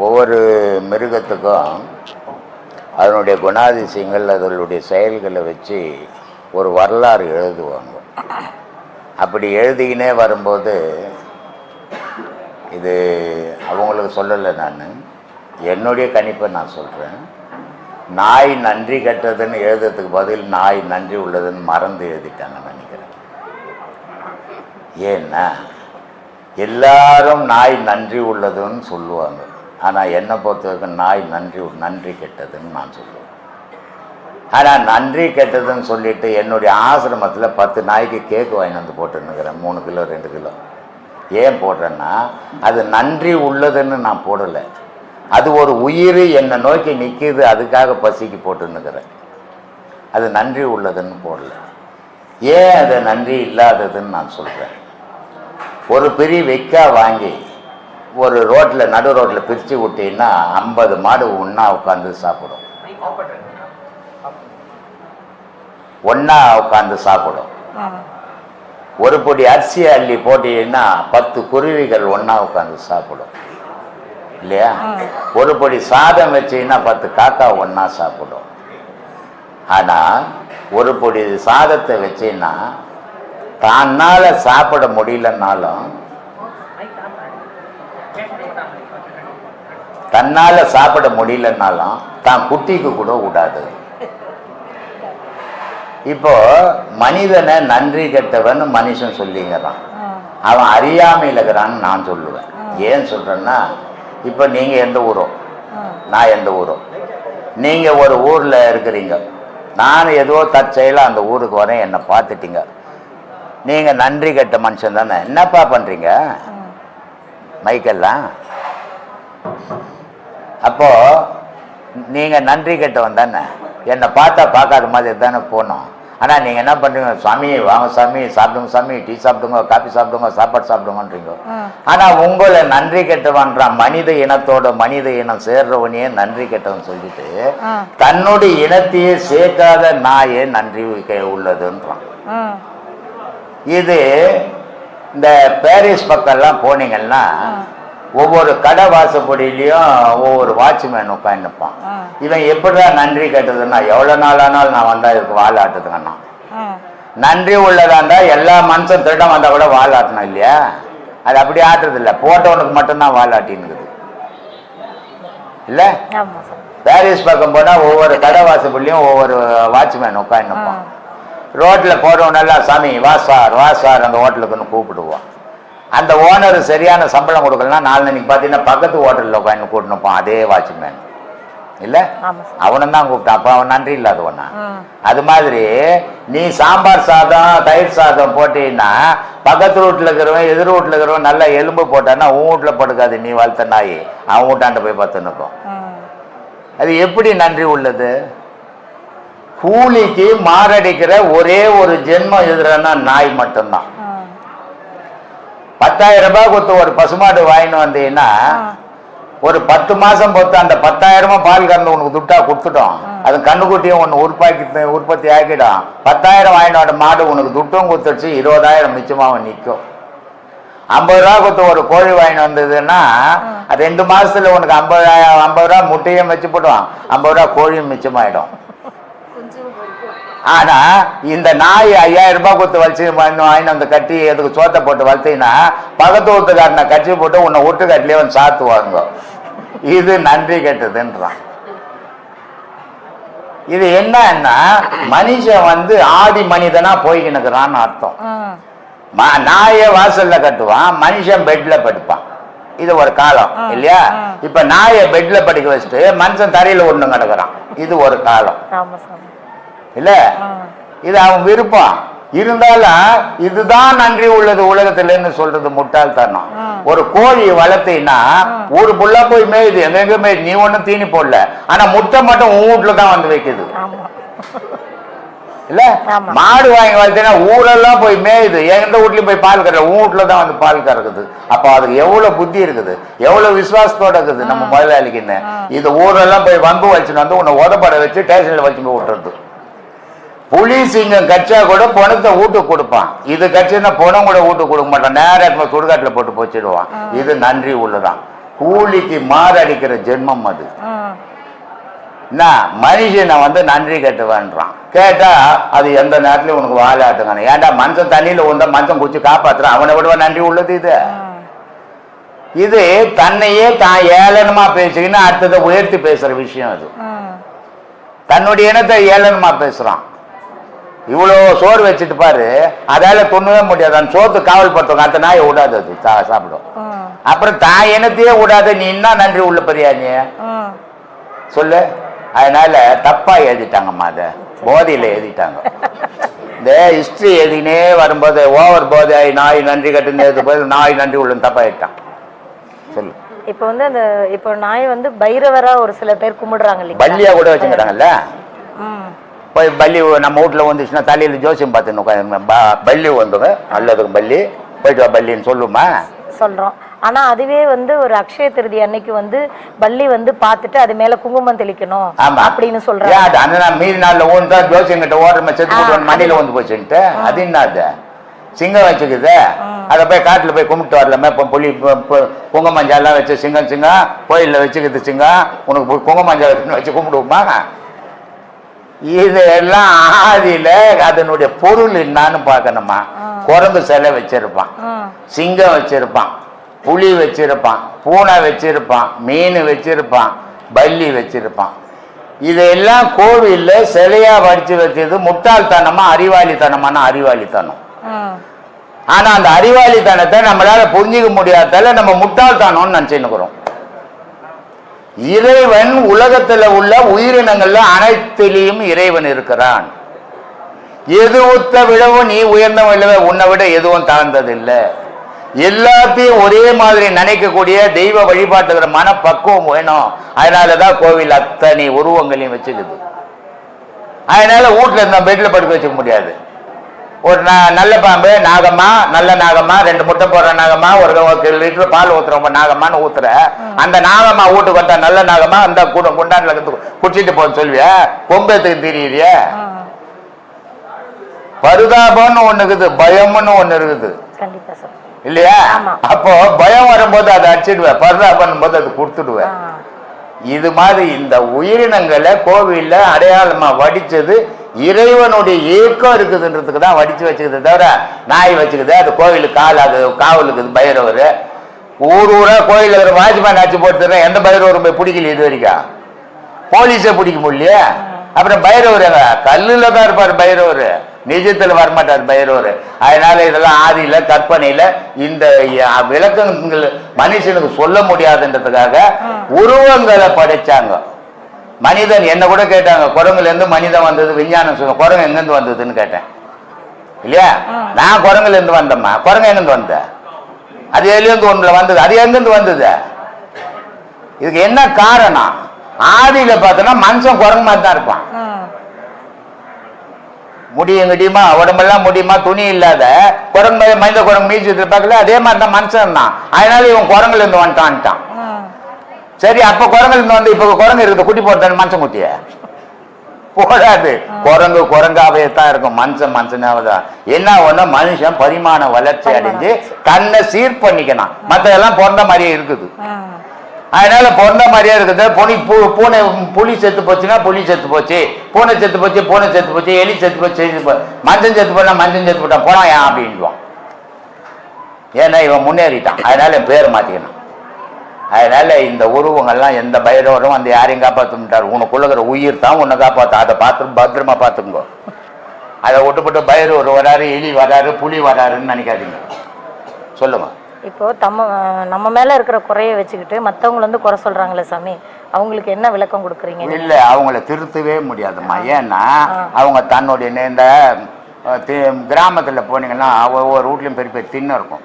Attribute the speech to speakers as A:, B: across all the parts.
A: ஒவ்வொரு மிருகத்துக்கும் அதனுடைய குணாதிசயங்கள் அதனுடைய செயல்களை வச்சு ஒரு வரலாறு எழுதுவாங்க. அப்படி எழுதிக்கினே வரும்போது இது அவங்களுக்கு சொல்லலை, நான் என்னுடைய கணிப்பை நான் சொல்கிறேன். நாய் நன்றி கெட்டதுன்னு எழுதுறதுக்கு பதில் நாய் நன்றி உள்ளதுன்னு மறந்து எழுதிட்டாங்கன்னு நினைக்கிறேன். ஏன்னா எல்லாரும் நாய் நன்றி உள்ளதுன்னு சொல்லுவாங்க, ஆனால் என்னை பொறுத்தவரைக்கும் நாய் நன்றி கெட்டதுன்னு நான் சொல்லுவேன். ஆனால் நன்றி கெட்டதுன்னு சொல்லிட்டு என்னுடைய ஆசிரமத்தில் 10 நாய்க்கு கேக்கு வாங்கி வந்து போட்டுன்னுக்கிறேன், 3 கிலோ 2 கிலோ. ஏன் போடுறேன்னா அது நன்றி உள்ளதுன்னு நான் போடலை, அது ஒரு உயிர் என்னை நோக்கி நிற்கிது, அதுக்காக பசிக்கு போட்டுன்னுக்கிறேன். அது நன்றி உள்ளதுன்னு போடலை. ஏன் அது நன்றி இல்லாததுன்னு நான் சொல்கிறேன். ஒரு பெரிய வெக்கா வாங்கி ஒரு ரோட்டில் நடு ரோட்டில் பிரித்து விட்டீங்கன்னா 50 மாடு ஒன்றா உட்காந்து சாப்பிடும், ஒன்றா உட்காந்து சாப்பிடும். ஒரு பொடி அரிசி அள்ளி போட்டீங்கன்னா 10 குருவிகள் ஒன்றா உட்காந்து சாப்பிடும் இல்லையா? ஒரு பொடி சாதம் வச்சீங்கன்னா 10 காக்கா ஒன்றா சாப்பிடும். ஆனால் ஒரு பொடி சாதத்தை வச்சீங்கன்னா தன்னால் சாப்பிட முடியலன்னாலும் தான் குட்டிக்கு கூட விடாது. இப்போ மனிதனை நன்றி கெட்டவன் மனுஷன் சொல்லிங்கிறான், அவன் அறியாமையில் இருக்கிறான்னு நான் சொல்லுவேன். ஏன் சொல்கிறேன்னா, இப்போ நீங்கள் எந்த ஊரோ நான் எந்த ஊரோ, நீங்கள் ஒரு ஊரில் இருக்கிறீங்க, நான் ஏதோ தற்செயலாக அந்த ஊருக்கு வரேன், என்னை பார்த்துட்டீங்க, நீங்கள் நன்றி கெட்ட மனுஷன் தானே. என்னப்பா பண்ணுறீங்க மைக்கெல்லாம்? அப்போது நீங்கள் நன்றி கெட்டவன் தானே, என்னை பார்த்தா பார்க்காத மாதிரி தானே போனோம். ஆனால் நீங்கள் என்ன பண்ணுறீங்க, சாமி வாங்க சாமி, சாப்பிடுங்க சாமி, டீ சாப்பிடுங்க, காஃபி சாப்பிடுங்க, சாப்பாடு சாப்பிடுங்கன்றீங்க. ஆனால் உங்களை நன்றி கெட்டவன்றான். மனித இனத்தோட மனித இனம் சேர்றவனையே நன்றி கெட்டவன் சொல்லிட்டு தன்னுடைய இனத்தையே சேர்க்காத நாயே நன்றி உள்ளதுன்றான். இது இந்த பாரிஸ் பக்கம்லாம் போனீங்கன்னா ஒவ்வொரு கடை வாசப்படியிலையும் ஒவ்வொரு வாட்ச்மேன் உட்காந்துப்பான். இவன் எப்படிதான் நன்றி கேட்டதுன்னா, எவ்வளோ நாள் ஆனாலும் நான் வந்தால் இதுக்கு வால் ஆட்டுதுங்கண்ணா. நன்றி உள்ளதாண்டா எல்லா மனுஷன் திருடம் வந்தால் கூட வால் ஆட்டணும் இல்லையா? அது அப்படி ஆட்டுறது இல்லை, போட்டவனுக்கு மட்டும்தான் வால் ஆட்டின்னுக்குது இல்லை? பாரிஸ் பக்கம் போனால் ஒவ்வொரு கடை வாசப்படிலையும் ஒவ்வொரு வாட்ச்மேன் உட்காந்துப்பான். ரோட்டில் போடுறவனெல்லாம் சாமி வா சார் அந்த ஹோட்டலுக்குன்னு கூப்பிடுவான். அந்த ஓனர் சரியான சம்பளம் கொடுக்கலாம், நாளைக்கு பார்த்தீங்கன்னா பக்கத்து ஹோட்டலில் உட்காந்து கூட்டினுப்பான் அதே வாட்ச்மேன் இல்லை? அவனும் தான் கூப்பிட்டான், அப்போ அவன் நன்றி இல்லாதவனா? அது மாதிரி நீ சாம்பார் சாதம் தயிர் சாதம் போட்டீங்கன்னா பக்கத்து வீட்டில் இருக்கிறவன் எதிர் வீட்டில் இருக்கிறவன் நல்லா எலும்பு போட்டான்னா உன் வீட்டில் படுக்காது, நீ வளர்த்த நாய் அவன் வீட்டாண்ட போய் பார்த்துன்னுக்கும். அது எப்படி நன்றி உள்ளது? கூலிக்கு மாரடிக்கிற ஒரே ஒரு ஜென்மம் எதிரான நாய் மட்டும்தான். 10,000 ரூபாய் கொடுத்து ஒரு பசுமாடு வாங்கின்னு வந்தீங்கன்னா ஒரு 10 மாசம் பொறுத்து அந்த 10,000 பால் கறந்து உனக்கு துட்டா கொடுத்துட்டோம், அது கண்ணுக்குட்டியும் ஒன்று உற்பத்தி ஆக்கிடும். 10,000 வாங்கினோட மாடு உனக்கு துட்டும் கொடுத்துடுச்சு, 20,000 மிச்சமாக நிற்கும். 50 ரூபா கொடுத்து ஒரு கோழி வாங்கிட்டு வந்ததுன்னா 2 மாசத்துல உனக்கு 50 ரூபா முட்டையும் வச்சு போடுவான், 50 ரூபா கோழியும் மிச்சமாயிடும். ஆனா இந்த நாய் 5,000 ரூபாய் கொடுத்து வச்சு வாங்கிட்டு அந்த கட்டி அதுக்கு சோத்தை போட்டு வளர்த்தீங்கன்னா பக்கத்து வீட்டுக்காரனை கட்சி போட்டு உன்னை வீட்டு கட்டிலே வந்து சாத்துவாங்க. இது நன்றி கெட்டதுன்றான். இது என்னன்னா மனுஷன் ஆதி மனிதனா போய்கினுக்குறான்னு அர்த்தம். நாயை வாசல்ல கட்டுவான், மனுஷன் பெட்ல படுப்பான். இது ஒரு காலம் இல்லையா? இப்ப நாயை பெட்ல படுக்க வச்சுட்டு மனுஷன் தரையில ஒண்ணு கிடக்குறான், இது ஒரு காலம் இல்ல? இது அவன் விருப்பம். இருந்தாலும் இதுதான் நன்றி உள்ளது உலகத்திலன்னு சொல்றது முட்டாள்தனம். ஒரு கோழி வளர்த்தீங்கன்னா ஊரு புள்ளா போய் மேயுது, எங்க மேயுது, நீ ஒண்ணும் தீனி போடல, ஆனா முட்டை மட்டும் உன் வீட்டுல தான் வந்து வைக்குது இல்ல? மாடு வாங்கி வளர்த்தீங்கன்னா ஊரெல்லாம் போய் மேயுது, எந்த வீட்லயும் போய் பால் கறக்குது, உன் வீட்டுல தான் வந்து பால் கறக்குது. அப்ப அதுக்கு எவ்வளவு புத்தி இருக்குது, எவ்வளவு விசுவாசத்தோட இருக்குது நம்ம முதலாளிக்குன்னு. இது ஊரெல்லாம் போய் வம்பு வச்சுன்னு வந்து உன்னை உதப்பட வச்சு ஸ்டேஷன்ல வச்சு போய் விட்டுறது. புலி சிங்கம் கச்சா கூட பணத்தை வீட்டுக்கு கொடுப்பான், இது கட்சின்னா பணம் கூட வீட்டுக்கு கொடுக்க மாட்டான், நேரம் சுடுகாட்டில் போட்டு போச்சிடுவான். இது நன்றி உள்ளதான். கூலிக்கு மாரடிக்கிற ஜென்மம் அது. என்ன மனுஷனை வந்து நன்றி கட்டுவேன்றான். கேட்டா அது எந்த நேரத்துலயும் உனக்கு வாழாட்டுங்க. ஏன்டா மனுஷன் தண்ணியில உண்ட மனுஷன் குச்சி காப்பாத்துறான், அவனை விடுவா நன்றி உள்ளது இது. இது தன்னையே தான் ஏளனமா பேசிக்கின்னு அடுத்ததை உயர்த்தி பேசுற விஷயம் அது. தன்னுடைய இனத்தை ஏளனமா பேசுறான். இவ்வளோ சோறு வச்சுட்டு பாரு, அதால துண்ணவே முடியாது. அந்த சோத்து காவல் படுத்துவாங்க, அந்த நாயை விடாது, அது சாப்பிடும். அப்புறம் தான் இனத்தையே விடாது, நீ என்ன நன்றி உள்ள பெரியா நீ சொல்லு. அதனால தப்பா எழுதிட்டாங்கம்மா, அதை போதையில எழுதிட்டாங்க. இந்த ஹிஸ்டரி எழுதினே வரும்போது ஓவர் போதை நாய் நன்றி கட்டுன்னு எழுது போது நாய் நன்றி உள்ள தப்பா எழுதிட்டான். சொல்லு.
B: இப்போ வந்து அந்த இப்போ நாய் வந்து பைரவரா ஒரு சில பேர் கும்பிடுறாங்க இல்லையா,
A: பள்ளியா கூட வச்சுக்கிறாங்கல்ல. போய் பள்ளி நம்ம வீட்டில் வந்துச்சுன்னா தலையில் ஜோசியம் பார்த்துன்னு பள்ளி வந்துங்க, நல்லதுக்கு பள்ளி போயிட்டு வா பள்ளின்னு சொல்லுமா
B: சொல்றோம். ஆனா அதுவே வந்து ஒரு அக்ஷய திருதி அன்னைக்கு வந்து பள்ளி வந்து பார்த்துட்டு அது மேல குங்குமம் தெளிக்கணும் அப்படின்னு சொல்றாங்க.
A: மீதி நாள்ல ஓடுதா ஜோசியம் கிட்ட ஓடுற செத்து மண்ணில வந்து போச்சுன்ட்டு அது என்ன சிங்கம் வச்சுக்குது, அதை போய் காட்டுல போய் கும்பிட்டு வரலாமே. இப்போ புளி குங்குமஞ்சாலாம் வச்சு சிங்கம் கோயில்ல வச்சுக்குது சிங்கம், உனக்கு குங்குமஞ்சால் வச்சு கும்பிடுவோமா? இதெல்லாம் ஆதியில அதனுடைய பொருள் என்னான்னு பார்க்கணுமா. குரங்கு சிலை வச்சிருப்பான், சிங்கம் வச்சிருப்பான், புலி வச்சிருப்பான், பூனை வச்சிருப்பான், மீன் வச்சிருப்பான், பல்லி வச்சிருப்பான். இதெல்லாம் கோவில்ல சிலையா வடிச்சு வச்சது முட்டாள்தனமா அறிவாளித்தனமான அறிவாளித்தனம். ஆனா அந்த அறிவாளித்தனத்தை நம்மளால புரிஞ்சுக்க முடியாதால நம்ம முட்டாள்தனம்னு நினைச்சுக்கிறோம். இறைவன் உலகத்துல உள்ள உயிரினங்கள்ல அனைத்திலையும் இறைவன் இருக்கிறான். எது உத்த விடவும் நீ உயர்ந்தவன் இல்லவே, உன்னை விட எதுவும் தாழ்ந்ததில்லை. எல்லாத்தையும் ஒரே மாதிரி நினைக்கக்கூடிய தெய்வ வழிபாட்டுகிற மனப்பக்குவம் வேணும். அதனாலதான் கோவில் அத்தனை உருவங்களையும் வச்சுக்குது. அதனால வீட்டுல இருந்த பெட்ல படுக்க வச்சுக்க முடியாது. ஒரு நல்ல பாம்பு நாகம்மா, நல்ல நாகம்மா, 2 முட்டை போடுற நாகம்மா, ஒரு லிட்டர் பால் ஊத்துறவங்க நாகம்மான்னு ஊத்துற அந்த நாகம்மா வீட்டுக்கு வந்தா நல்ல நாகம்மா அந்த குண்டான்ல குடிச்சிட்டு போன்னு சொல்லுவிய, கொம்பத்துக்கு தெரியுறிய. பரிதாபம்னு ஒண்ணு இருக்குது, பயம்னு ஒண்ணு இருக்குது இல்லையா? அப்போ பயம் வரும்போது அதை அடிச்சிடுவேன், பரிதாபம் போது அது கொடுத்துடுவேன். இது மாதிரி இந்த உயிரினங்களை கோவில்ல அடையாளமா வடிச்சது இறைவனுடைய ஏக்கம் இருக்குதுன்றதுக்கு தான் வடிச்சு வச்சுக்குது. தவிர நாய் வச்சுக்குது, அது கோவிலுக்கு காவலுக்கு பைரவர். ஊரா கோயில் இருக்கிற வாட்ச்மேன் ஆச்சு போட்டு எந்த பைரவரும் போய் பிடிக்கல இது வரைக்கும், போலீஸை பிடிக்க முடியலையே. அப்புறம் பைரவர் கல்லுல தான் இருப்பார் பைரவர், நிஜத்துல வரமாட்டார் பைரவர். அதனால இதெல்லாம் ஆதியில கற்பனையில இந்த விளக்கங்கள் மனுஷனுக்கு சொல்ல முடியாதுன்றதுக்காக உருவங்களை படைச்சாங்க. மனிதன் என்ன கூட கேட்டாங்க, குரங்குல இருந்து மனிதன் வந்தது விஞ்ஞானம் சொல்ல, குரங்கு எங்கிருந்து வந்ததுன்னு கேட்டேன் இல்லையா? நான் குரங்குல இருந்து வந்தம்மா, குரங்கு எங்கிருந்து வந்த? அது எலிருந்து ஒண்ணுல வந்தது, அது எங்கிருந்து வந்தது? இதுக்கு என்ன காரணம்? ஆதியில பார்த்தோன்னா மனுஷன் குரங்கு மாதிரி தான் இருப்பான். முடியுமா உடம்பெல்லாம் முடியுமா, துணி இல்லாத குரங்கு மனித குரங்கு மீச்சு பார்க்கல, அதே மாதிரி தான் மனுஷன் தான். அதனால இவன் குரங்குல இருந்து வந்துட்டான்ட்டான். சரி, அப்ப குரங்குல இருந்து வந்து இப்ப குரங்கு இருக்குது, குட்டி போட்டான்னு மனுஷன் குட்டிய போடாது. குரங்கு குரங்காவே தான் இருக்கும், மனுஷன் மனுஷனாவதான். என்ன ஒண்ணு, மனுஷன் பரிமாண வளர்ச்சி அடைஞ்சு தன்னை சீர் பண்ணிக்கணும். மற்றதெல்லாம் பிறந்த மாதிரியே இருக்குது. அதனால பிறந்த மாதிரியே இருக்குது. பூனை புலி செத்து போச்சுன்னா புலி செத்து போச்சு, பூனை செத்து போச்சு பூனை செத்து போச்சு, எலி செத்து போச்சு, மஞ்சள் செத்து போனா மஞ்சள் செத்து போட்டான், போனா ஏன் அப்படின்வான். ஏன்னா இவன் முன்னேறிட்டான், அதனால என் பேர் மாத்திக்கணும். அதனால இந்த உருவங்கள்லாம் எந்த பைரவரும் வந்து யாரையும் காப்பாற்றுட்டார். உனக்குள்ளகிற உயிர் தான் உன்னை காப்பாற்று. அதை பார்த்து பத்திரமா பார்த்துக்கோ. அதை விட்டுப்பட்டு பைரவர் வராரு, எலி வராரு, புலி வராருன்னு நினைக்காதீங்க. சொல்லுங்க.
B: இப்போ நம்ம மேல இருக்கிற குறைய வச்சுக்கிட்டு மற்றவங்களை வந்து குறை சொல்றாங்களே சாமி, அவங்களுக்கு என்ன விளக்கம் கொடுக்குறீங்க?
A: இல்லை, அவங்கள திருத்தவே முடியாதும்மா. ஏன்னா அவங்க தன்னுடைய இந்த கிராமத்தில் போனீங்கன்னா ஒவ்வொரு வீட்லையும் பெரிய பெரிய திண்ணை இருக்கும்.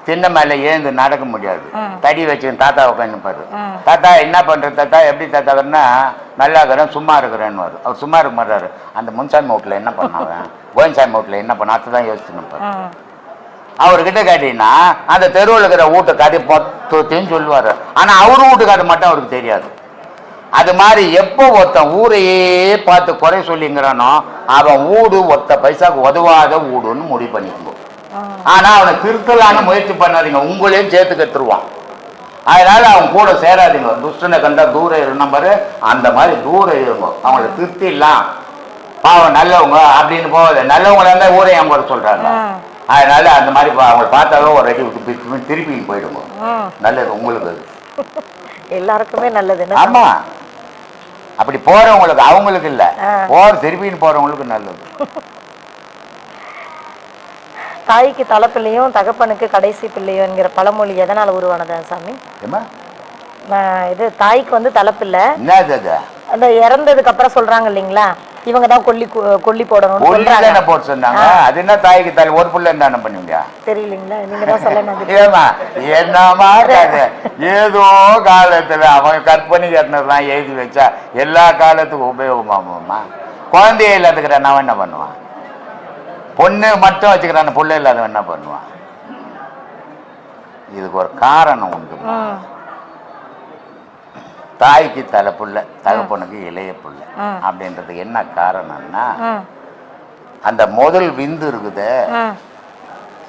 A: திண்ணை மேலே ஏந்து நடக்க முடியாது, தடி வச்சு தாத்தா உட்காந்துப்பாரு. தாத்தா என்ன பண்றது தாத்தா, எப்படி தாத்தான்னா நல்லா இருக்கிறேன் சும்மா இருக்கிறேன்னு வரும். அவர் சும்மா இருக்க மாட்டாரு. அந்த முன்சாமி வீட்டில் என்ன பண்ணாவன், கோயின்சாமி வீட்டில் என்ன பண்ண, அதுதான் யோசிச்சுன்னு அவர்கிட்ட கேட்டீங்கன்னா அந்த தெருவில் இருக்கிற வீட்டு கதை பொத்துன்னு சொல்லுவாரு. ஆனா அவரு வீட்டு கதை மட்டும் அவருக்கு தெரியாது. அது மாதிரி எப்போ ஒருத்தன் ஊரையே பார்த்து குறை சொல்லிங்கிறானோ அவன் வீடு ஒத்த பைசாக்கு உதவாத வீடுன்னு முடிவு பண்ணிக்கணும். ஆனா அவனை திருத்தலான முயற்சி பண்ணாதீங்க, உங்களையும் சேர்த்து கத்துருவான். அதனால அவங்க கூட சேராதீங்க. துஷ்டனை கண்டா தூரம் இருந்த மாதிரி அந்த மாதிரி தூரம் இருங்க. அவங்கள திருத்திடலாம், பாவம் நல்லவங்க அப்படின்னு போகுது. நல்லவங்களா இருந்தா ஊரை அவங்க கூட சொல்றாங்க. அதனால அந்த மாதிரி அவங்களை பார்த்தாலும் ஒரு அடி விட்டு திருப்பி போயிடுங்க. நல்லது உங்களுக்கு,
B: எல்லாருக்குமே நல்லது.
A: ஆமா, அப்படி போறவங்களுக்கு அவங்களுக்கு இல்ல, திருப்பின்னு போறவங்களுக்கு நல்லது.
B: தாய்க்கு தலைப்பிள்ளையும் தகப்பனுக்கு கடைசி பிள்ளையும் என்கிற பழமொழி எதனால உருவானதா சாமி? இது தாய்க்கு வந்து தலைப்பில்லை, அந்த இறந்ததுக்கு அப்புறம் சொல்றாங்க இல்லைங்களா, இவங்க தான் கொல்லி போடணும்னு சொல்றாங்க.
A: போட்டு சொன்னாங்க. அது என்ன தாய்க்கு தலை ஒரு புள்ள என்ன பண்ணுவீங்க
B: தெரியலீங்களா, நீங்க தான் சொல்லணும்.
A: என்னமா ஏதோ காலத்துல அவங்க கற்பனை கட்டினதுலாம் எழுதி வச்சா எல்லா காலத்துக்கும் உபயோகமாமா. குழந்தைய இல்லாதுக்கிற நான் என்ன பண்ணுவான்? பொண்ணு மட்டும் வச்சுக்கிறான், புள்ள இல்லாதவன் என்ன பண்ணுவான்? இதுக்கு ஒரு காரணம் உண்டு. தாய்க்கு தலை புள்ள, தகப்பனுக்கு இளைய புள்ள அப்படின்றதுக்கு என்ன காரணம்னா, அந்த முதல் விந்து இருக்குது.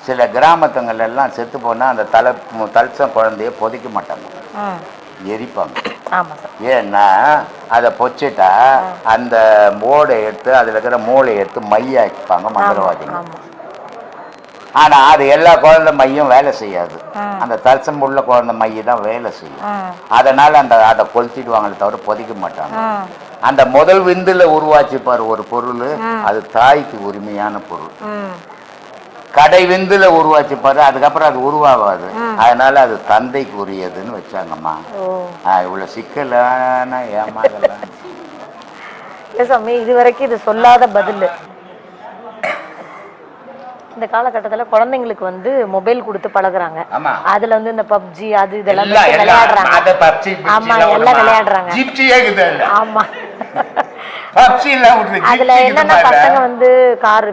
A: சில கிராமத்துங்கள்ல எல்லாம் செத்து போனா அந்த தலசம் குழந்தைய பொதிக்க மாட்டாங்க, எரிப்பாங்க. ஏன்னா அதை பொச்சிட்டா அந்த மோடை எடுத்து அதுல இருக்கிற மூளையை எடுத்து மையாக்கிப்பாங்க மந்திரவாதிங்க. ஆனா அது எல்லா குழந்தை மையும் வேலை செய்யாது, அந்த தரிசனம் உள்ள குழந்தை மைய தான் வேலை செய்யும். அதனால அதை கொளுத்திடுவாங்களே தவிர பொதிக்க மாட்டாங்க. அந்த முதல் விந்துல உருவாச்சு பாரு ஒரு பொருள், அது தாய்க்கு உரிமையான பொருள். கடை விந்துல உருவாச்சு பாரு, அதுக்கப்புறம் அது உருவாகாது. அதனால அது தந்தைக்கு உரியதுன்னு வச்சாங்கம்மா. இவ்வளவு சிக்கலான ஏமாறலாம்
B: சாமி. இது வரைக்கும் இது சொல்லாத பதில். இந்த காலகட்டத்தில் குழந்தைங்களுக்கு வந்து மொபைல் கொடுத்து பழகுறாங்க. அதுல வந்து இந்த பப்ஜி அது இதெல்லாம் விளையாடுறாங்க. ஆமா, எல்லாம் விளையாடுறாங்க. ஆமா, அதுல என்னன்னா பசங்க வந்து கார்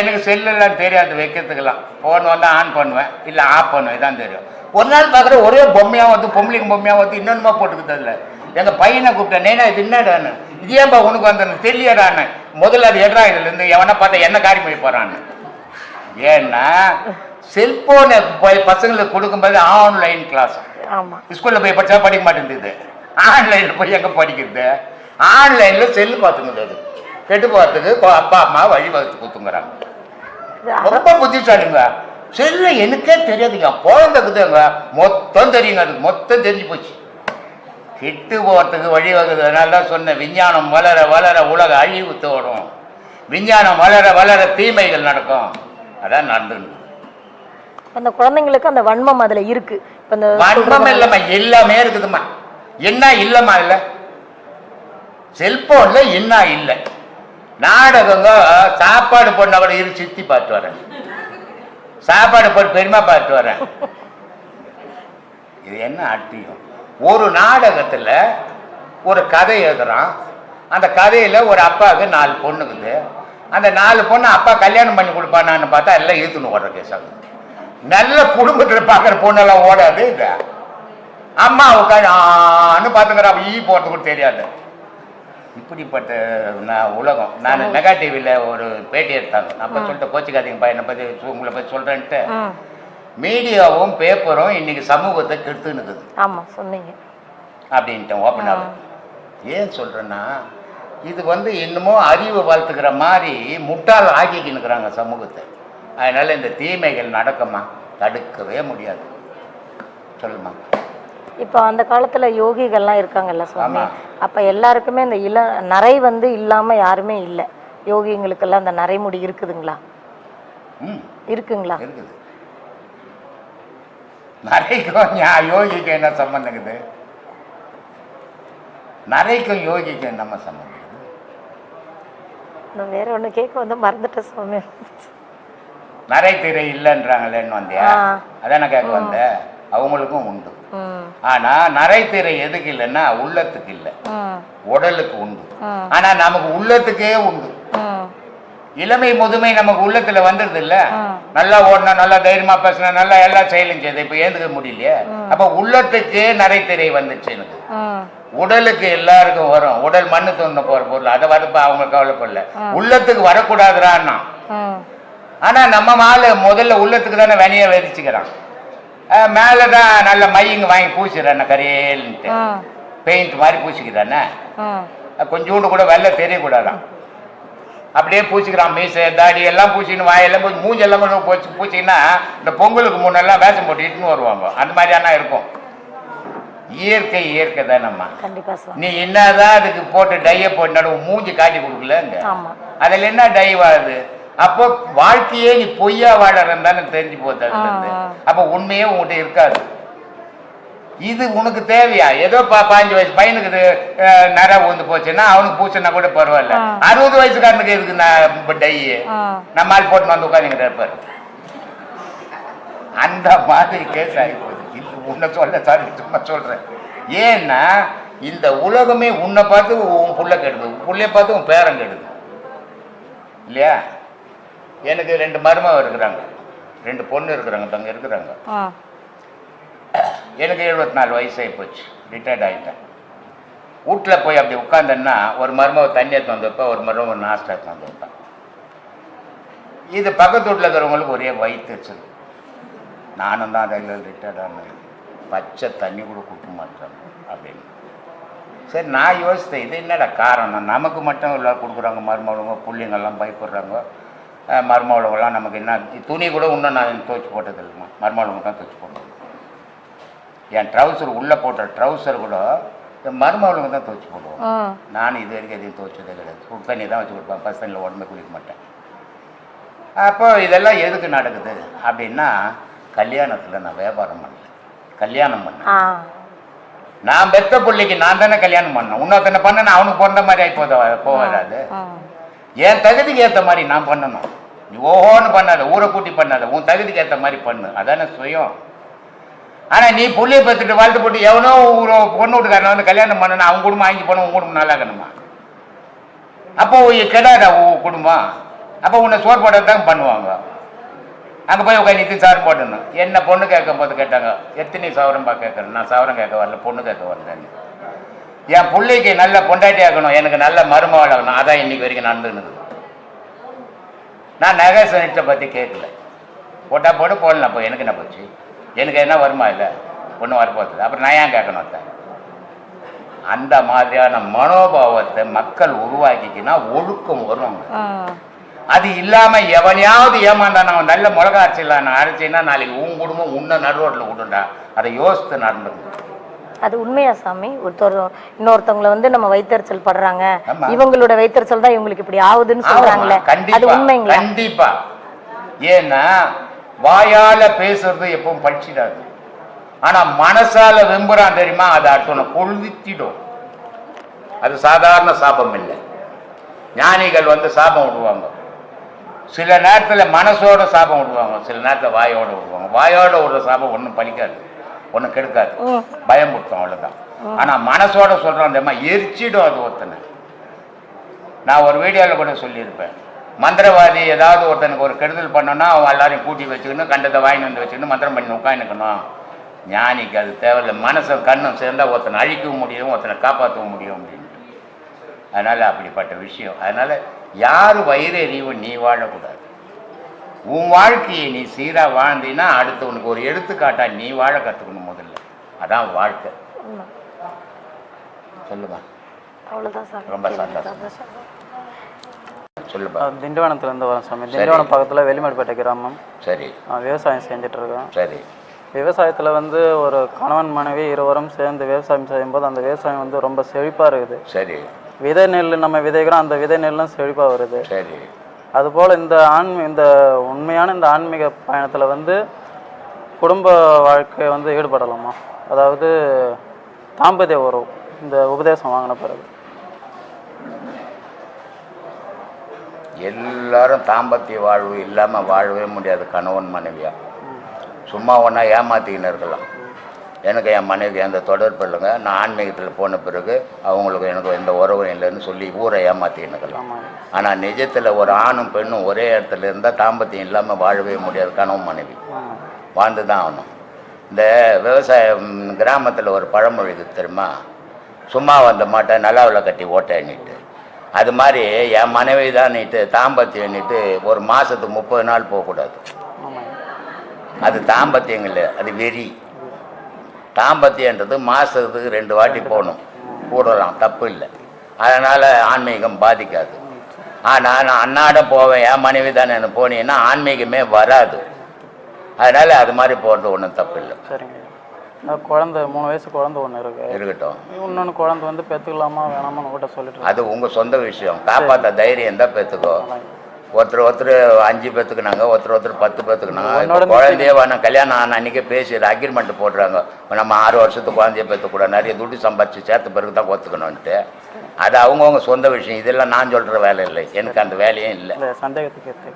A: எனக்கு செல்லாம் தெரியாது வைக்கிறதுக்கெல்லாம். போன் வந்து ஆன் பண்ணுவேன், இல்ல ஆஃப் பண்ணுவேன் தான் தெரியும். ஒரு நாள் பாக்குற ஒரே பொம்மையா வந்து பொம்பளைங்க பொம்மையா வந்து இன்னொன்னுமா போட்டுக்கிட்டு இல்ல. எங்க பையனை கூப்பிட்டேன், நேனா இது என்னடான்னு, இது ஏன்பா உனக்கு வந்து தெரியடான்னு. முதல்ல அது எட்ரா இதுல இருந்து எவனா பார்த்தா என்ன காரி பண்ணி போறான்னு. ஏன்னா செல்போனை பசங்களுக்கு கொடுக்கும்போது ஆன்லைன் கிளாஸ், ஸ்கூல்ல போய் படிச்சா படிக்க மாட்டேங்குது, ஆன்லைன்ல போய் எங்க படிக்கிறது? ஆன்லைன்ல செல்லு பார்த்துங்க, அது கெட்டு போறதுக்கு அப்பா அம்மா வழி வகுத்து கொடுத்துங்கிறாங்க. ரொம்ப புத்திசாலிங்க. செல்ல எனக்கே தெரியாதுங்க, குழந்தைக்குதுங்க மொத்தம் தெரியுங்க, அது மொத்தம் தெரிஞ்சு போச்சு. கெட்டு போறதுக்கு வழி வகுது. அதனால தான் சொன்னேன், விஞ்ஞானம் வளர வளர உலக அழிவு தோடும், விஞ்ஞானம் வளர வளர தீமைகள் நடக்கும். அதான் நடந்து.
B: அந்த குழந்தைங்களுக்கு அந்த வன்மம் அதுல இருக்கு.
A: வன்மம் இல்லம்மா, எல்லாமே இருக்குதுமா. என்ன இல்லம்மா இல்ல, செல்போன்ல என்ன இல்ல. நாடகங்க சாப்பாடு போன கூட இரு சித்தி பார்த்து வரேன், சாப்பாடு போட்டு பெருமை பார்த்து வரேன். இது என்ன அட்டியும்? ஒரு நாடகத்துல ஒரு கதை எழுதுறான், அந்த கதையில ஒரு அப்பாவுக்கு 4 பொண்ணுக்குது. அந்த 4 பொண்ணு அப்பா கல்யாணம் பண்ணி கொடுப்பானான்னு பார்த்தா எல்லாம் இழுத்துன்னு ஓடுற கேசாங்க. நல்ல குடும்பத்தில் பார்க்குற பொண்ணெல்லாம் ஓடாது. இது அம்மா உட்காந்து பார்த்துக்கிற ஈ போகிறது கூட தெரியாது. இப்படிப்பட்ட உலகம். நான் மெகா டிவியில் ஒரு பேட்டி எடுத்தாங்க. நான் அப்போ சொல்லிட்டு கோச்சிக்காதீங்கப்பா, என்னை பற்றி உங்களை பற்றி சொல்கிறேன்ட்டு. மீடியாவும் பேப்பரும் இன்னைக்கு சமூகத்தை கெடுத்துன்னுக்குது.
B: ஆமாம் சொன்னீங்க
A: அப்படின்ட்டு ஓப்பனாக. ஏன் சொல்கிறேன்னா, இது வந்து இன்னமும் அறிவு வளர்த்துக்கிற மாதிரி முட்டாள் ஆக்கிக்கின்னுக்குறாங்க சமூகத்தை. அதனால இந்த தீமைகள் நடக்குமா, தடுக்கவே முடியாது. சொல்லுமா.
B: இப்போ அந்த காலத்துல யோகிகள்லாம் இருக்காங்கல்ல சுவாமி, அப்ப எல்லாருக்குமே இந்த நரை வந்து இல்லாம யாருமே இல்லை. யோகிங்களுக்கெல்லாம் அந்த நரைமுடி இருக்குதுங்களா? இருக்குங்களா?
A: இருக்குது. நரைக்கும் யோகிக்கு என்ன சம்பந்தங்குது? நரைக்கும் யோகிக்கு என்ன சம்பந்தம்?
B: நான் வேற ஒண்ணு கேட்க வந்து மறந்துட்டேன் சுவாமி.
A: நரை திரை இல்லைன்றாங்களேன்னு வந்தியா? அதான கேட்க வந்த. அவங்களுக்கும் உண்டு. ஆனா நரை திரை எதுக்கு இல்லைன்னா உள்ளத்துக்கு இல்லை, உடலுக்கு உண்டு. ஆனா நமக்கு உள்ளத்துக்கே உண்டு. இளமை முதுமை நமக்கு உள்ளத்துல வந்துருது இல்ல. நல்லா ஓடனா, நல்லா தைரியமா பேசினா, நல்லா எல்லா செயலும் செய்யுது. இப்ப ஏந்துக்க முடியலையே. அப்ப உள்ளத்துக்கு நரை திரை வந்துச்சு. எனக்கு உடலுக்கு எல்லாருக்கும் வரும். உடல் மண்ணு தோண போற பொருள், அதை வரப்ப அவங்க கவலைப்படல. உள்ளத்துக்கு வரக்கூடாதுறான்னா. ஆனா நம்ம ஆளு முதல்ல உள்ளத்துக்கு தானே வினைய விதிச்சுக்கிறான். மேலே தான் நல்ல மையங்க வாங்கி பூசிடுறேன் கரையேன்ட்டு பெயிண்ட் மாதிரி பூசிக்கிறானே கொஞ்சோண்டு கூட வெள்ளை தெரியக்கூடாதான் அப்படியே பூசிக்கிறான் மீசை தாடி எல்லாம் பூசிக்கணும் வாயெல்லாம் பூச்சி மூஞ்செல்லாம் பூச்சிங்கன்னா இந்த பொங்கலுக்கு முன்னெல்லாம் வேஷம் போட்டு இட்டுன்னு வருவாங்க அந்த மாதிரியானா இருக்கும் இயற்கை இயற்கை தானம்மா நீ என்னதான் அதுக்கு போட்டு டைய போட்டு நடுவு மூஞ்சி காட்டி கொடுக்கலங்க அதில் என்ன டை வாழுது அப்போ வாழ்க்கையே நீ பொய்யா வாழறன்னு தானே தெரிஞ்சு போகுது அதுல இருந்து அப்போ உண்மையே உங்ககிட்ட இருக்காது இது உனக்கு தேவையா ஏதோ 5 வயசு பையனுக்கு நர ஊந்து போச்சுன்னா அவனுக்கு பூச்சினா கூட பரவாயில்ல 60 வயசுக்காரனுக்கு எதுக்கு நான் டை நம்மால் போட்டு வந்து உட்காந்துக்கிட்டு இருப்பாரு அந்த மாதிரி கேஸ் ஆகி போகுது உன்னை சொல்ல சார் சும்மா சொல்றேன் ஏன்னா இந்த உலகமே உன்னை பார்த்து உன் புள்ள கெடுது புள்ளைய பார்த்து உன் பேரன் கெடுது இல்லையா எனக்கு 2 மருமக இருக்கிறாங்க 2 பொண்ணு இருக்கிறாங்க தங்க இருக்கிறாங்க எனக்கு 74 வயசாகி போச்சு ரிட்டையர்ட் ஆகிட்டேன் வீட்டில் போய் அப்படி உட்காந்தேன்னா ஒரு மருமக தண்ணி எடுத்து வந்து வைப்பேன் ஒரு மருமக நாஸ்டா எடுத்து வந்து வைப்பேன் இது பக்கத்து வீட்டில் இருக்கிறவங்களுக்கு ஒரே வயிற்றுச்சல் நானும் தான் அதில் ரிட்டையர்ட் ஆனேன் பச்சை தண்ணி கூட கொடுக்க மாட்டேன் அப்படின்னு சரி நான் யோசித்தேன் இது என்னடா காரணம் நமக்கு மட்டும் எல்லாம் கொடுக்குறாங்க மருமகளுங்க பிள்ளைங்கள்லாம் பயப்படுறாங்க மருமகளுங்கெல்லாம் நமக்கு என்ன துணி கூட இன்னும் நான் துவைச்சி போட்டது இல்லைம்மா மருமகளுங்க தான் துவைச்சி போட்டது என் ட்ரௌசர் உள்ளே போட்ட ட்ரௌசர் கூட மருமகளுங்க தான் துவைச்சி போடுவோம் நானும் இது வரைக்கும் எதையும் துவைச்சதே கிடையாது சுடு தண்ணி தான் வச்சு கொடுப்பேன் பஸ் தண்ணியில் உடம்பே குளிக்க மாட்டேன் அப்போ இதெல்லாம் எதுக்கு நடக்குது அப்படின்னா கல்யாணத்தில் நான் வியாபாரம் பண்ணல கல்யாணம் பண்ணேன் நான் பெத்த பிள்ளைக்கு நான் தானே கல்யாணம் பண்ணேன் இன்னொருத்தனை பண்ண அவனுக்கு பிறந்த மாதிரி ஆகி போகாது என் தகுதிக்கு ஏற்ற மாதிரி நான் பண்ணணும் நீ ஓஹோன்னு பண்ணாத ஊரை கூட்டி பண்ணாத உன் தகுதிக்கு ஏற்ற மாதிரி பண்ணு அதானே சுயம் ஆனால் நீ புள்ளையை பத்துட்டு வாழ்த்து போட்டு எவனோ பொண்ணு வீட்டுக்காரன் வந்து கல்யாணம் பண்ணணும் அவங்க குடும்பம் வாங்கி போன உன் குடும்பம் நல்லா இருக்கணுமா அப்போ கெடாதா குடும்பம் அப்போ உன்னை சோறு போட்டதான் பண்ணுவாங்க அங்கே போய் உட்காந்து நிறுத்தி சாரம் போட்டணும் என்ன பொண்ணு கேட்கும் போது கேட்டாங்க எத்தனை சவரம்பா கேட்குறேன் நான் சவரம் கேட்க வரல பொண்ணு கேட்க வரலன்னு என் பிள்ளைக்கு நல்ல பொண்டாட்டி ஆகணும் எனக்கு நல்ல மருமகள் ஆகணும் அதான் இன்னைக்கு வரைக்கும் நடந்துன்னு நான் நகை சனிட்டை பற்றி கேட்கல போட்டால் போட்டு போடலாம் அப்போ எனக்கு என்ன போச்சு எனக்கு என்ன வருமா இல்லை ஒன்றும் வரப்போகுது அப்புறம் நான் ஏன் கேட்கணும் அத்தை அந்த மாதிரியான மனோபாவத்தை மக்கள் உருவாக்கிக்கினா ஒழுக்கம் வருவாங்க அது இல்லாம எவனையாவது ஏமாந்தான் அவன் நல்ல மிளகா அரைச்சிடலாம் நான் அரைச்சின்னா நாளைக்கு உன் குடும்பம் உன்ன நடுரோட்டில் விட்டுண்டா அதை யோசித்து நடந்துருக்கு
B: அது உண்மையா சாமி இன்னொருத்தவங்களை வந்து நம்ம வைத்தறிச்சல் படுறாங்க இவங்களோட வைத்தறிச்சல் தான் இவங்களுக்கு இப்படி ஆகுதுன்னு சொல்றாங்களே அது உண்மைங்களா
A: கண்டிப்பா ஏன்னா வாயால பேசுறது எப்பவும் பழிச்சிடாது ஆனா மனசால வெம்புறான் தெரியுமா அதை அடுத்தவனை கொளுத்திடும் அது சாதாரண சாபம் இல்லை ஞானிகள் வந்து சாபம் விடுவாங்க சில நேரத்தில் மனசோட சாபம் விடுவாங்க சில நேரத்தில் வாயோட விடுவாங்க வாயோட விடுற சாபம் ஒன்றும் பலிக்காது ஒன்றும் கெடுக்காது பயமுறுத்தும் அவ்வளோதான் ஆனால் மனசோட சொல்கிறோம் தெரியுமா எரிச்சிடும் அது ஒருத்தனை நான் ஒரு வீடியோவில் கூட சொல்லியிருப்பேன் மந்திரவாதி ஏதாவது ஒருத்தனுக்கு ஒரு கெடுதல் பண்ணோன்னா அவன் எல்லாரையும் கூட்டி வச்சுக்கணும் கண்டத்தை வாங்கி வந்து வச்சுக்கணும் மந்திரம் பண்ணி உட்காந்துக்கணும் ஞானிக்கு அது தேவையில்லை மனசும் கண்ணும் சேர்ந்தால் ஒருத்தனை அழிக்கவும் முடியும் ஒருத்தனை காப்பாற்றவும் முடியும் அப்படின்ட்டு அதனால் அப்படிப்பட்ட விஷயம் அதனால் யார் வயிறு எறிவும் நீ வாழக்கூடாது உன் வாழ்க்கையை நீ சீராக வாழ்ந்தீன்னா அடுத்தவனுக்கு ஒரு எடுத்துக்காட்டா நீ வாழ கற்றுக்கணும் முதல்ல அதான் வாழ்க்கை சொல்லுமா
B: அவ்வளோதான் சார்
A: ரொம்ப சந்தோஷம் சொல்லுப்பா
C: திண்டிவனத்துலேருந்து வரேன் சாமி திண்டிவனம் பக்கத்தில் வெளிமேடுபேட்டை கிராமம்
A: சரி
C: விவசாயம் செஞ்சுட்டு இருக்கோம்
A: சரி
C: விவசாயத்தில் வந்து ஒரு கணவன் மனைவி இருவரும் சேர்ந்து விவசாயம் செய்யும்போது அந்த விவசாயம் வந்து ரொம்ப செழிப்பாக இருக்குது
A: சரி
C: விதை நெல் நம்ம விதைக்கிறோம் அந்த விதை நெல்லும் செழிப்பாக வருது
A: சரி
C: அதுபோல் இந்த உண்மையான இந்த ஆன்மீக பயணத்தில் வந்து குடும்ப வாழ்க்கை வந்து ஈடுபடலாமா அதாவது தாம்பத்திய உறவு இந்த உபதேசம் வாங்கின பிறகு
A: எல்லாரும் தாம்பத்திய வாழ்வு இல்லாமல் வாழவே முடியாது கணவன் மனைவியா சும்மா ஒன்றா ஏமாத்திக்கின்னு இருக்கலாம் எனக்கு என் மனைவி அந்த தொடர்பு இல்லைங்க நான் ஆன்மீகத்தில் போன பிறகு அவங்களுக்கு எனக்கு எந்த உறவும் இல்லைன்னு சொல்லி ஊரை ஏமாத்திக்கின்னு இருக்கலாம் ஆனால் நிஜத்தில் ஒரு ஆணும் பெண்ணும் ஒரே இடத்துல இருந்தால் தாம்பத்தியம் இல்லாமல் வாழவே முடியாது கணவன் மனைவி வாழ்ந்து தான் ஆகணும் இந்த விவசாயம் கிராமத்தில் ஒரு பழமொழி தெரியுமா சும்மா வந்த மாட்டை நல்லாவில் கட்டி ஓட்டேன்னுட்டு அது மாதிரி என் மனைவி தான் நீட்டு தாம்பத்தியம் நீட்டு ஒரு மாதத்துக்கு 30 நாள் போகக்கூடாது அது தாம்பத்தியம் இல்லை, அது வெறி. தாம்பத்தியன்றது மாதத்துக்கு 2 வாட்டி போகணும், கூடலாம், தப்பு இல்லை. அதனால் ஆன்மீகம் பாதிக்காது. ஆனால் நான் அன்னாடம் போவேன், என் மனைவி தானே போனீங்கன்னா ஆன்மீகமே வராது. அதனால் அது மாதிரி போகிறது ஒன்றும் தப்பு இல்லை.
C: சரிங்க. குழந்தை 3 வயசு குழந்தை ஒன்று
A: இருக்கட்டும்.
C: இன்னொன்று குழந்தை வந்து பெற்றுக்கலாமா வேணாமான்னு கூட சொல்லிட்டு,
A: அது உங்கள் சொந்த விஷயம். காப்பாற்ற தைரியம் தான் பெற்றுக்கோ. ஒருத்தர் 5 பேத்துக்குனாங்க, ஒருத்தர் 10 பேத்துக்குனாங்க. குழந்தைய வேணும் கல்யாணம் ஆன அன்றைக்கே பேசி அக்ரிமெண்ட் போடுறாங்க, நம்ம 6 வருஷத்துக்கு குழந்தைய பெற்றுக்கூட நிறைய துட்டு சம்பாதிச்சு சேர்த்த பிறகு தான் ஒத்துக்கணும்ன்ட்டு. அது அவங்கவுங்க சொந்த விஷயம். இதெல்லாம் நான் சொல்கிற வேலை இல்லை, எனக்கு அந்த வேலையும் இல்லை.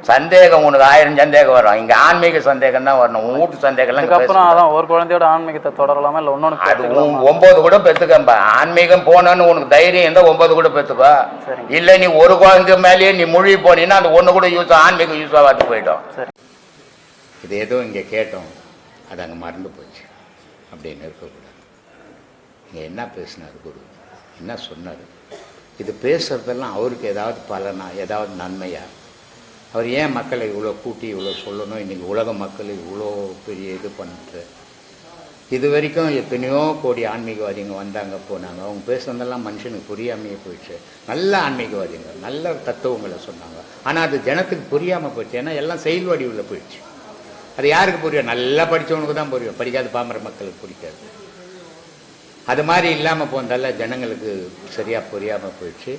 A: சந்தேகம் உனக்கு 1000 சந்தேகம் வரும். இங்கே ஆன்மீக சந்தேகம் தான் வரணும், உன் வீட்டு சந்தேகம்லாம்.
C: அப்புறம் அதான் ஒரு குழந்தையோட ஆன்மீகத்தை தொடரலாமா இல்லை இன்னொன்று?
A: அது 9 கூட பெற்றுக்கம்பா. ஆன்மீகம் போனோன்னு உனக்கு தைரியம் இருந்தால் 9 கூட பெற்றுக்கோ. இல்லை நீ ஒரு குழந்தை மேலேயே நீ மூழ்கி போனீங்கன்னா அந்த 1 கூட யூஸ் ஆன்மீகம் யூஸ் ஆகாது போயிட்டோம். இது ஏதோ இங்கே கேட்டோம், அது அங்கே மறந்து போச்சு அப்படின்னு இருக்கக்கூடாது. இங்கே என்ன பேசினார் குரு, என்ன சொன்னார், இது பேசுகிறதெல்லாம் அவருக்கு ஏதாவது பலனா, ஏதாவது நன்மையா? அவர் ஏன் மக்களை இவ்வளோ கூட்டி இவ்வளோ சொல்லணும்? இன்றைக்கி உலக மக்கள் இவ்வளோ பெரிய இது பண்ணிட்டு, இது வரைக்கும் எத்தனையோ கோடி ஆன்மீகவாதிங்க வந்தாங்க போனாங்க. அவங்க பேசுனதெல்லாம் மனுஷனுக்கு புரியாமையே போயிடுச்சு. நல்ல ஆன்மீகவாதிங்க நல்ல தத்துவங்களை சொன்னாங்க, ஆனால் அது ஜனத்துக்கு புரியாமல் போயிடுச்சு. ஏன்னா எல்லாம் செயல் வடிவில் போயிடுச்சு. அது யாருக்கு புரியும்? நல்லா படித்தவனுக்கு தான் புரியும், படிக்காத பாமர மக்களுக்கு பிடிக்காது. அது மாதிரி இல்லாமல் போனதால ஜனங்களுக்கு சரியாக புரியாமல் போயிடுச்சு.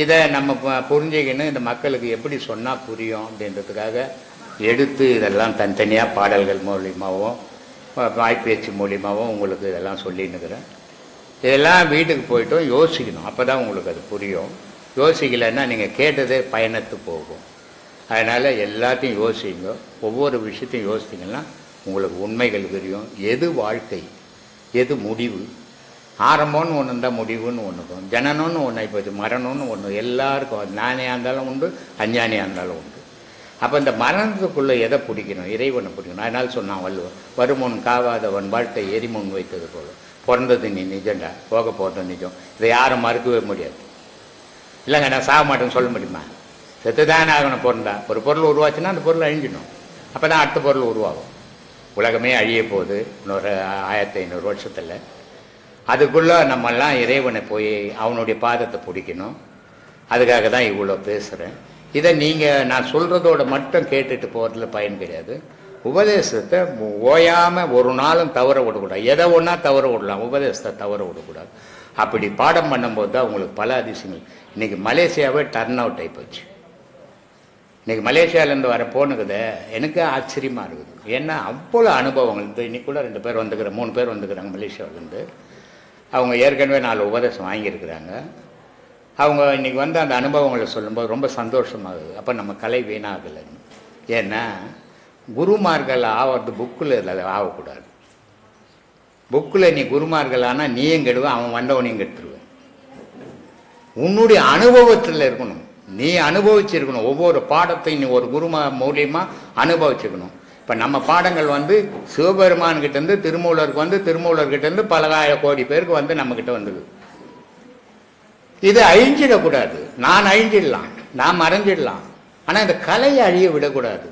A: இதை நம்ம புரிஞ்சுக்கணும், இந்த மக்களுக்கு எப்படி சொன்னால் புரியும் அப்படின்றதுக்காக எடுத்து இதெல்லாம் தனித்தனியாக பாடல்கள் மூலியமாகவும் வாய்ப்பேச்சு மூலியமாகவும் உங்களுக்கு இதெல்லாம் சொல்லின்னுக்கிறேன். இதெல்லாம் வீட்டுக்கு போய்ட்டும் யோசிக்கணும், அப்போ தான் உங்களுக்கு அது புரியும். யோசிக்கலைன்னா நீங்கள் கேட்டதே பயனத்து போகும். அதனால் எல்லாத்தையும் யோசிங்க, ஒவ்வொரு விஷயத்தையும் யோசிச்சிங்கன்னா உங்களுக்கு உண்மைகள் தெரியும். எது வாழ்க்கை, எது முடிவு, ஆரம்பம்னு ஒன்று இருந்தால் முடிவுன்னு ஒன்றுக்கும், ஜனனம்னு ஒன்று இப்போது மரணம்னு ஒன்று எல்லாருக்கும். ஞானியாக இருந்தாலும் உண்டு, அஞ்ஞானியாக இருந்தாலும் உண்டு. அப்போ இந்த மரணத்துக்குள்ளே எதை பிடிக்கணும்? இறைவனை பிடிக்கணும். அதனால் சொன்னான் வள்ளுவன், வருமுன் காவாதவன் வாழ்க்கை எரிமுன் வைத்தது போல. பிறந்தது நீ நிஜம்டா, போக போகிறது நிஜம். இதை யாரும் மறுக்கவே முடியாது. இல்லைங்க நான் சாக மாட்டேன்னு சொல்ல முடியுமா? செத்து தானே ஆகணும். பிறந்தா ஒரு பொருள் உருவாச்சுன்னா அந்த பொருள் அழிஞ்சிடும், அப்போ தான் அடுத்த பொருள் உருவாகும். உலகமே அழிய போகுது இன்னொரு 1500 வருஷத்தில். அதுக்குள்ளே நம்மெல்லாம் இறைவனை போய் அவனுடைய பாதத்தை பிடிக்கணும். அதுக்காக தான் இவ்வளோ பேசுகிறேன். இதை நீங்கள் நான் சொல்கிறதோட மட்டும் கேட்டுட்டு போகிறதுல பயன் கிடையாது. உபதேசத்தை ஓயாமல் ஒரு நாளும் தவற விடக்கூடாது. எதை ஒன்றா தவற விடலாம், உபதேசத்தை தவற விடக்கூடாது. அப்படி பாடம் பண்ணும்போது தான் உங்களுக்கு பல அதிசயங்கள். இன்றைக்கி மலேசியாவே டர்ன் அவுட் ஆகிப்போச்சு. இன்றைக்கி மலேசியாவிலேருந்து வர போனுக்குது எனக்கு ஆச்சரியமாக இருக்குது. ஏன்னா அவ்வளோ அனுபவங்கள். இன்னைக்கு கூட 2 பேர் வந்துக்கிறாங்க, 3 பேர் வந்துக்கிறாங்க மலேசியாவிலேருந்து. அவங்க ஏற்கனவே 4 உபதேசம் வாங்கியிருக்கிறாங்க. அவங்க இன்றைக்கி வந்து அந்த அனுபவங்களை சொல்லும்போது ரொம்ப சந்தோஷமாகுது. அப்போ நம்ம கலை வீணாகலைன்னு. ஏன்னா குருமார்கள் ஆகிறது புக்கில் இல்லை, ஆகக்கூடாது. புக்கில் நீ குருமார்கள் ஆனால் நீயும் கெடுவேன், அவன் வந்தவனையும் கெடுத்துருவேன். உன்னுடைய அனுபவத்தில் இருக்கணும், நீ அனுபவிச்சிருக்கணும். ஒவ்வொரு பாடத்தையும் நீ ஒரு குரு மூலியமாக அனுபவிச்சுக்கணும். இப்போ நம்ம பாடங்கள் வந்து சிவபெருமான்கிட்டேருந்து திருமூலருக்கு வந்து, திருமூலர்கிட்டேருந்து பல கோடி பேருக்கு வந்து நம்மக்கிட்ட வந்துடுது. இது அழிஞ்சிடக்கூடாது. நான் அழிஞ்சிடலாம், நான் மறைஞ்சிடலாம், ஆனால் இந்த கலையை அழிய விடக்கூடாது.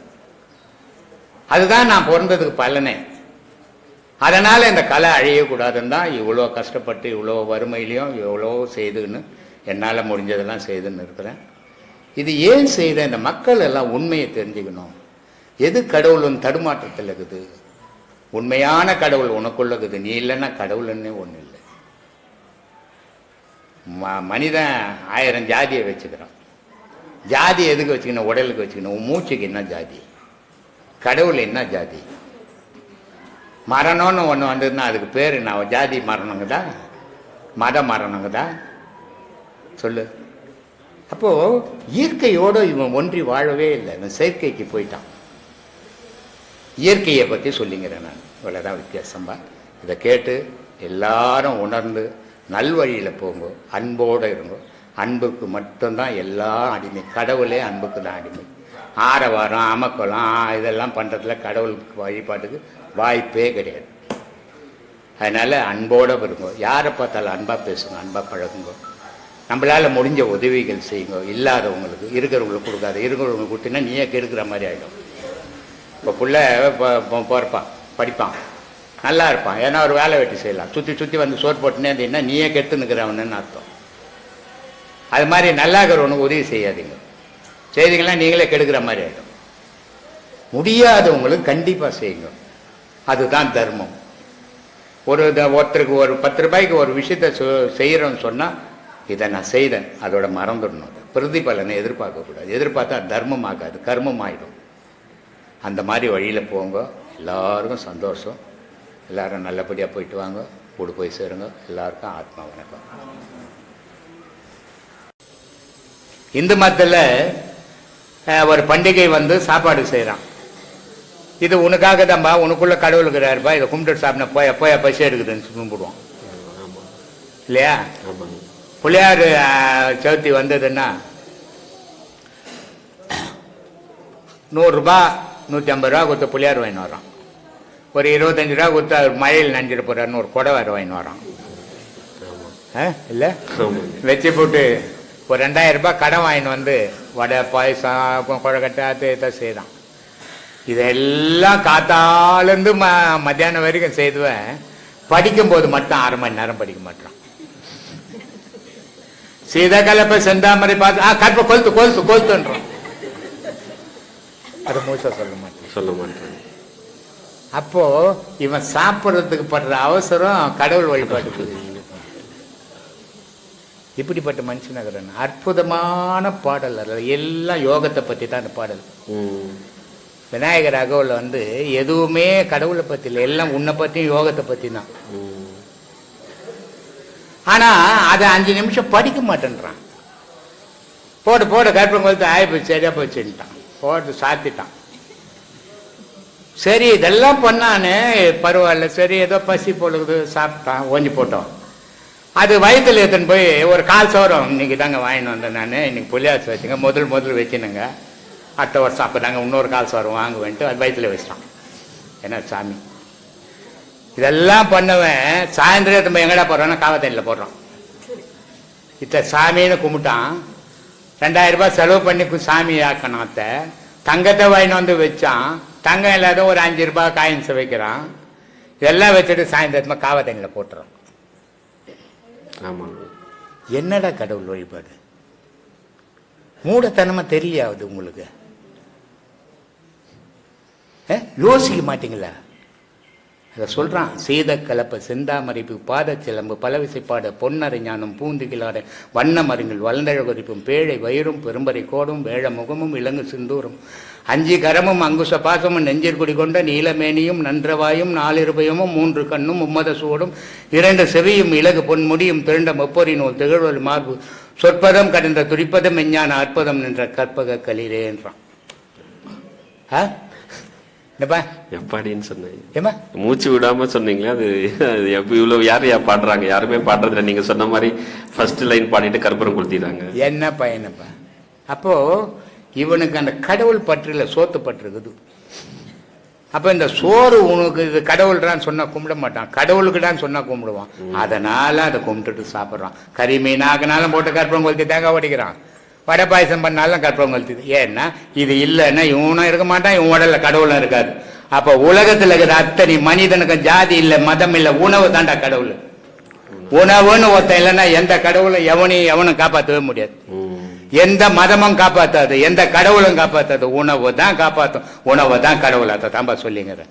A: அதுதான் நான் பிறந்ததுக்கு பலனே. அதனால் இந்த கலை அழியக்கூடாதுன்னு தான் இவ்வளோ கஷ்டப்பட்டு இவ்வளோ வறுமையிலையும் இவ்வளோ செய்துன்னு என்னால் முடிஞ்சதெல்லாம் செய்துன்னு இருக்கிறேன். இது ஏன் செய்கிறேன்? இந்த மக்கள் எல்லாம் உண்மையை தெரிஞ்சுக்கணும். எது கடவுள் தடுமாற்றத்தில் இருக்குது. உண்மையான கடவுள் உனக்குள்ள இருக்குது, நீ இல்லைன்னா கடவுள்ன்னே ஒன்றும் இல்லை. மனிதன் 1000 ஜாதியை வச்சுக்கிறான். ஜாதி எதுக்கு வச்சுக்கணும்? உடலுக்கு வச்சுக்கணும். மூச்சுக்கு என்ன ஜாதி? கடவுள் என்ன ஜாதி? மரணம்னு ஒன்று வந்ததுன்னா அதுக்கு பேர் என்ன? ஜாதி மரணங்கதா, மத மரணங்கதா? சொல்லு. அப்போது இயற்கையோடு இவன் ஒன்றி வாழவே இல்லை, இவன் செயற்கைக்கு போயிட்டான். இயற்கையை பற்றி சொல்லிங்கிறேன் நான். இவ்வளோதான் வித்தியாசம்பா. இதை கேட்டு எல்லாரும் உணர்ந்து நல்வழியில் போங்க, அன்போடு இருங்க. அன்புக்கு மட்டும்தான் எல்லாம் அடிமை. கடவுளே அன்புக்கு தான் அடிமை. ஆரவாரம் அமக்கலம் இதெல்லாம் பண்ணுறதுல கடவுளுக்கு வழிபாட்டுக்கு வாய்ப்பே கிடையாது. அதனால் அன்போடு இருங்க. யாரை பார்த்தாலும் அன்பாக பேசுங்க, அன்பாக பழகுங்க. நம்மளால் முடிஞ்ச உதவிகள் செய்யுங்க. இல்லாதவங்களுக்கு இருக்கிறவங்களுக்கு கொடுக்காத, இருக்கிறவங்களுக்கு கொடுத்தீங்கன்னா நீயே கெடுக்கிற மாதிரி ஆகிடும். இப்போ புள்ள போகிறப்பான் படிப்பான் நல்லா இருப்பான், ஏன்னா ஒரு வேலை வெட்டி செய்யலாம். சுற்றி சுற்றி வந்து சோறு போட்டுனே இருந்தீங்கன்னா நீயே கெட்டு நிற்கிறவனுன்னு அர்த்தம். அது மாதிரி நல்லா இருக்கிறவனுக்கு உதவி செய்யாதீங்க. செய்தீங்கன்னா நீங்களே கெடுக்கிற மாதிரி ஆகிடும். முடியாதவங்களுக்கு கண்டிப்பாக செய்யுங்க, அதுதான் தர்மம். ஒருத்தருக்கு ஒரு 10 ரூபாய்க்கு ஒரு விஷயத்த செய்கிறோன்னு சொன்னால் இதை நான் செய்தேன் அதோட மறந்துடணும். அது பிரதிபலனை எதிர்பார்க்கக்கூடாது. எதிர்பார்த்தா தர்மம் ஆகாது, கர்மம் ஆகிடும். அந்த மாதிரி வழியில் போங்க. எல்லாருக்கும் சந்தோஷம். எல்லோரும் நல்லபடியாக போயிட்டு வாங்க, கூடு போய் சேருங்க. எல்லாருக்கும் ஆத்மா வணக்கம். இந்து மதத்தில் ஒரு பண்டிகை வந்து சாப்பாடு செய்கிறான். இது உனக்காக தான்பா, உனக்குள்ள கடவுள் இருக்கிறாருப்பா, இதை கும்பிட்டு சாப்பிட போய் பசி எடுக்குதுன்னு கும்பிடுவோம் இல்லையா? பிள்ளையார் சதுர்த்தி வந்ததுன்னா 100 ரூபா 150 ரூபா கொடுத்து பிள்ளையார் வாங்கின்னு வரோம். ஒரு 25 ரூபா கொடுத்து அவர் மழையில் நனைஞ்சிட்டு போகிறாருன்னு ஒரு குடை வேறு வாங்கின்னு வரோம் இல்லை? வச்சு போட்டு ஒரு 2000 ரூபாய் கடன் வாங்கின்னு வந்து வடை பாயசம் குழக்கட்டை அதை செய்தான். இதெல்லாம் காத்தாலேருந்து மத்தியானம் வரைக்கும் செய்துவேன். படிக்கும்போது மட்டும் 1/2 மணி நேரம் படிக்க மாட்டான். சீதா கலப்பை செந்தாமரை பார்த்து கற்பை கொளுத்துன்றான். அது மூச்சா சொல்ல மாட்டேன். அப்போ இவன் சாப்பிட்றதுக்கு படுற அவசரம் கடவுள் வழிபாட்டுக்கு. இப்படிப்பட்ட மனுஷனாகிறேன். அற்புதமான பாடல். அதில் எல்லாம் யோகத்தை பற்றி தான் அந்த பாடல். விநாயகர் அகவலில் வந்து எதுவுமே கடவுளை பற்றி இல்லை, எல்லாம் உன்னை பற்றியும் யோகத்தை பற்றி தான். ஆனால் அதை 5 நிமிஷம் படிக்க மாட்டேன்றான். போட்டு கற்பனை கொடுத்து ஆயிப்போச்சு, சரியா போச்சுட்டான், போட்டு சாத்திட்டான். சரி இதெல்லாம் பண்ணானே பரவாயில்ல, சரி ஏதோ பசி போடுது சாப்பிட்டான், ஓஞ்சி போட்டோம். அது வயிற்றுல எடுத்துன்னு போய் ஒரு 1/4 சவரம் இன்னைக்கு தாங்க வாங்கிட்டு வந்தேன் நான். இன்னைக்கு புள்ளியாச்சு வச்சுங்க, முதல் வச்சுனுங்க, அடுத்த வருஷம் அப்போ நாங்கள் இன்னொரு 1/4 சவரம் வாங்குவேன்ட்டு அது வயிற்றுல வச்சிட்டான். ஏன்னா சாமி இதெல்லாம் பண்ணவன் சாயந்தரம் எடுத்து எங்கடா போடுறான்னா காவத்தண்ணியில் போடுறான். இத்த சாமின்னு கும்பிட்டான். 2000 ரூபாய் செலவு பண்ணி சாமி ஆக்கணும். அத்தை தங்கத்தை வாங்கிட்டு வந்து வச்சான். தங்கம் இல்லாத ஒரு 5 ரூபாய் காயின்ஸை வைக்கிறான். இதெல்லாம் வச்சுட்டு சாயந்தரமா காவத்தண்ணியில் போட்டுறான். என்னடா கடவுள் வழிபாடு? மூடத்தனமா தெரியலையாவது உங்களுக்கு? யோசிக்க மாட்டீங்களா? அதை சொல்றான். சீத கலப்ப செந்தாமரைப்பு பாத சிலம்பு பலவிசைப்பாட பொன்னறிஞானம் பூந்துகிலாட வண்ண மருங்கள் வளர்ந்தழகரிப்பும் பேழை வயிறும் பெரும்பறை கோடும் வேழ முகமும் இலங்கு சிந்தூரும் 5 கரமும் அங்குச பாசமும் நெஞ்சிற்குடி கொண்ட நீலமேனியும் நன்றவாயும் 4 இருபயமும் 3 கண்ணும் 3 சூடும் 2 செவியும் இலகு பொன்முடியும் திரண்ட முப்பொறி நூல் திகழ்வல் மார்பு சொற்பதம் கடந்த துடிப்பதம் மெஞ்ஞான அற்புதம் நின்ற கற்பக களிரே என்றான்.
D: எப்பாடின்னு சொன்னீங்க, மூச்சு விடாம சொன்னீங்களா? அது இவ்வளவு யாரு பாடுறாங்க? யாருமே பாடுறதில்ல. நீங்க சொன்ன மாதிரி ஃபர்ஸ்ட் லைன் பாடிட்டு கற்பூரம் கொளுத்திடுறாங்க.
A: என்னப்பா அப்போ இவனுக்கு அந்த கடவுள் பற்றில சோத்து பற்றுக்குது. அப்ப இந்த சோறு உனக்கு இது கடவுள்டான்னு சொன்னா கும்பிட மாட்டான், கடவுளுக்குடான்னு சொன்னா கும்பிடுவான். அதனால அதை கும்பிட்டுட்டு சாப்பிட்றான். கறி மீனாக்குனாலும் போட்டு கற்பூரம் கொளுத்தி தேங்காய் உடைக்கிறான். வடை பாயசம் பண்ணாலும் கற்பூரம் கொளுத்துது. ஏன்னா இது இல்லைன்னா இவனும் இருக்க மாட்டான், இவன் உடல்ல கடவுளும் இருக்காது. அப்ப உலகத்துல இருக்கிற அத்தனை மனிதனுக்கு ஜாதி இல்லை, மதம் இல்லை, உணவு தாண்டா கடவுள். உணவுன்னு ஒருத்தன் இல்லைன்னா எந்த கடவுளும் எவனும் காப்பாற்றவே முடியாது. எந்த மதமும் காப்பாற்றாது, எந்த கடவுளும் காப்பாற்றாது. உணவு தான் காப்பாற்றும், உணவு தான் கடவுள். அதை தான்பா சொல்லிங்கிறேன்.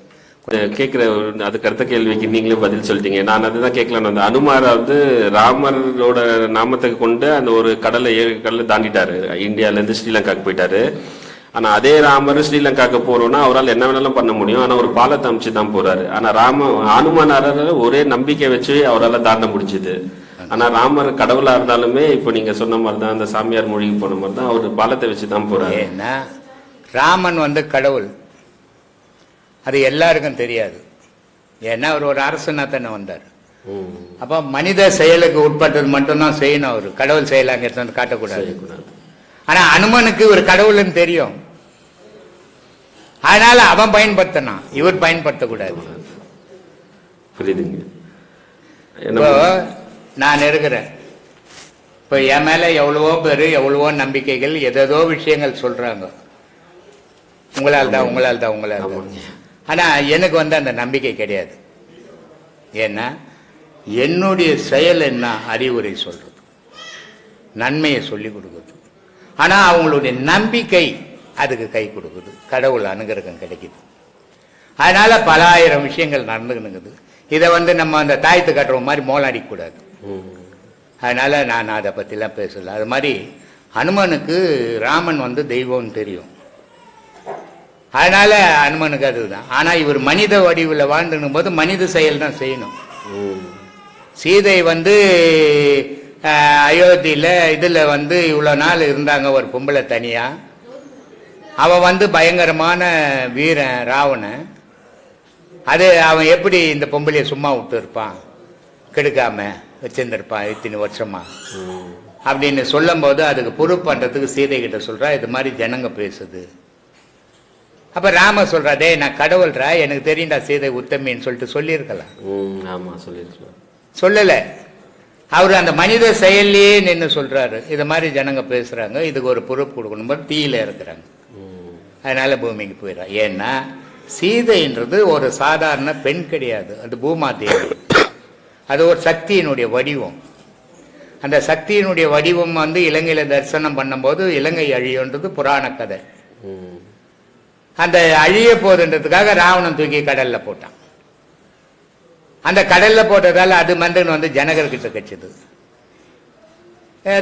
D: கேட்கிற அதுக்கு அடுத்த கேள்விக்கு நீங்களே பதில் சொல்லிட்டீங்க. நான் அதுதான் கேட்கலாம். அந்த அனுமாரை வந்து ராமரோட நாமத்தை கொண்டு அந்த ஒரு கடலை 7 கடலை தாண்டிட்டாரு. இந்தியால இருந்து ஸ்ரீலங்காக்கு போயிட்டாரு. ஆனா அதே ராமர் ஸ்ரீலங்காக்கு போறோம்னா அவரால் என்ன வேணாலும் பண்ண முடியும். ஆனா ஒரு பாலத்தை அமைச்சு தான் போறாரு. ஆனா அனுமானார ஒரே நம்பிக்கை வச்சு அவரால் தாண்ட முடிஞ்சுது. ஆனா ராமர் கடவுளா இருந்தாலுமே இப்போ நீங்க சொன்ன மாதிரிதான், அந்த சாமியார் மொழிக்கு போன மாதிரி தான் அவர் பாலத்தை வச்சு தான் போறாரு.
A: ஏன்னா ராமன் வந்து கடவுள், அது எல்லாருக்கும் தெரியாது. ஏன்னா அவர் ஒரு அரசனா தானே வந்தார். அப்ப மனித செயலுக்கு உட்பட்டது மட்டும்தான் செய்யணும். அவர் கடவுள் செயலாங்கிறது காட்டக்கூடாது. ஆனா அனுமனுக்கு ஒரு கடவுள்னு தெரியும், அதனால அவன் பயன்படுத்தினான், இவர் பயன்படுத்தக்கூடாது.
D: புரியுதுங்க.
A: இப்போ நான் இருக்கிறேன், இப்போ என் மேல எவ்வளவோ பேர் எவ்வளவோ நம்பிக்கைகள் ஏதோ விஷயங்கள் சொல்றாங்க. உங்களால் தான். ஆனால் எனக்கு வந்து அந்த நம்பிக்கை கிடையாது. ஏன்னா என்னுடைய செயல் என்ன, அறிவுரை சொல்றது, நன்மையை சொல்லி கொடுக்குது. ஆனால் அவங்களுடைய நம்பிக்கை அதுக்கு கை கொடுக்குது, கடவுள் அனுகிரகம் கிடைக்குது. அதனால பல ஆயிரம் விஷயங்கள் நடந்துக்கினுக்குது. இதை வந்து நம்ம அந்த தாயத்து கட்டுற மாதிரி மோலாடிக்கூடாது. அதனால நான் அதை பற்றிலாம் பேசல. அது மாதிரி அனுமனுக்கு ராமன் வந்து தெய்வம்னு தெரியும், அதனால அனுமனுக்கு அதுதான். ஆனால் இவர் மனித வடிவில் வாழ்ந்துடும் போது மனித செயல் தான் செய்யணும். சீதை வந்து அயோத்தியில் இதில் வந்து இவ்வளோ நாள் இருந்தாங்க ஒரு பொம்பளை தனியாக. அவன் வந்து பயங்கரமான வீரன் ராவணன். அது அவன் எப்படி இந்த பொம்பளையை சும்மா விட்டு இருப்பான், கெடுக்காம வச்சிருந்திருப்பான் இத்தனை வருஷமா அப்படின்னு சொல்லும் போது அதுக்கு பொறுப்பு பண்ணுறதுக்கு சீதை கிட்ட சொல்றா, இது மாதிரி ஜனங்க பேசுது. அப்ப ராம சொல்றா, டே நான் கடவுள்ரா, எனக்கு தெரியும்டா சீதை உத்தமின்னு சொல்லிட்டு சொல்லியிருக்கலாம். சொல்லல, அவரு அந்த மனித செயல்லையே நின்று சொல்றாரு, இது மாதிரி ஜனங்க பேசுறாங்க, இதுக்கு ஒரு பொறுப்பு கொடுக்கணும், தீயில இருக்கிறாங்க, அதனால பூமிக்கு போயிடறா. ஏன்னா சீதைன்றது ஒரு சாதாரண பெண் கிடையாது, அது பூமாதேவி, அது ஒரு சக்தியினுடைய வடிவம். அந்த சக்தியினுடைய வடிவம் வந்து இலங்கையில தரிசனம் பண்ணும்போது இலங்கை அழியுன்றது புராண கதை. அந்த அழிய போதுன்றதுக்காக ராவணன் தூக்கி கடல்ல போட்டான். அந்த கடல்ல போட்டதால அது மந்தன் வந்து ஜனகர்கிட்ட கட்சிது.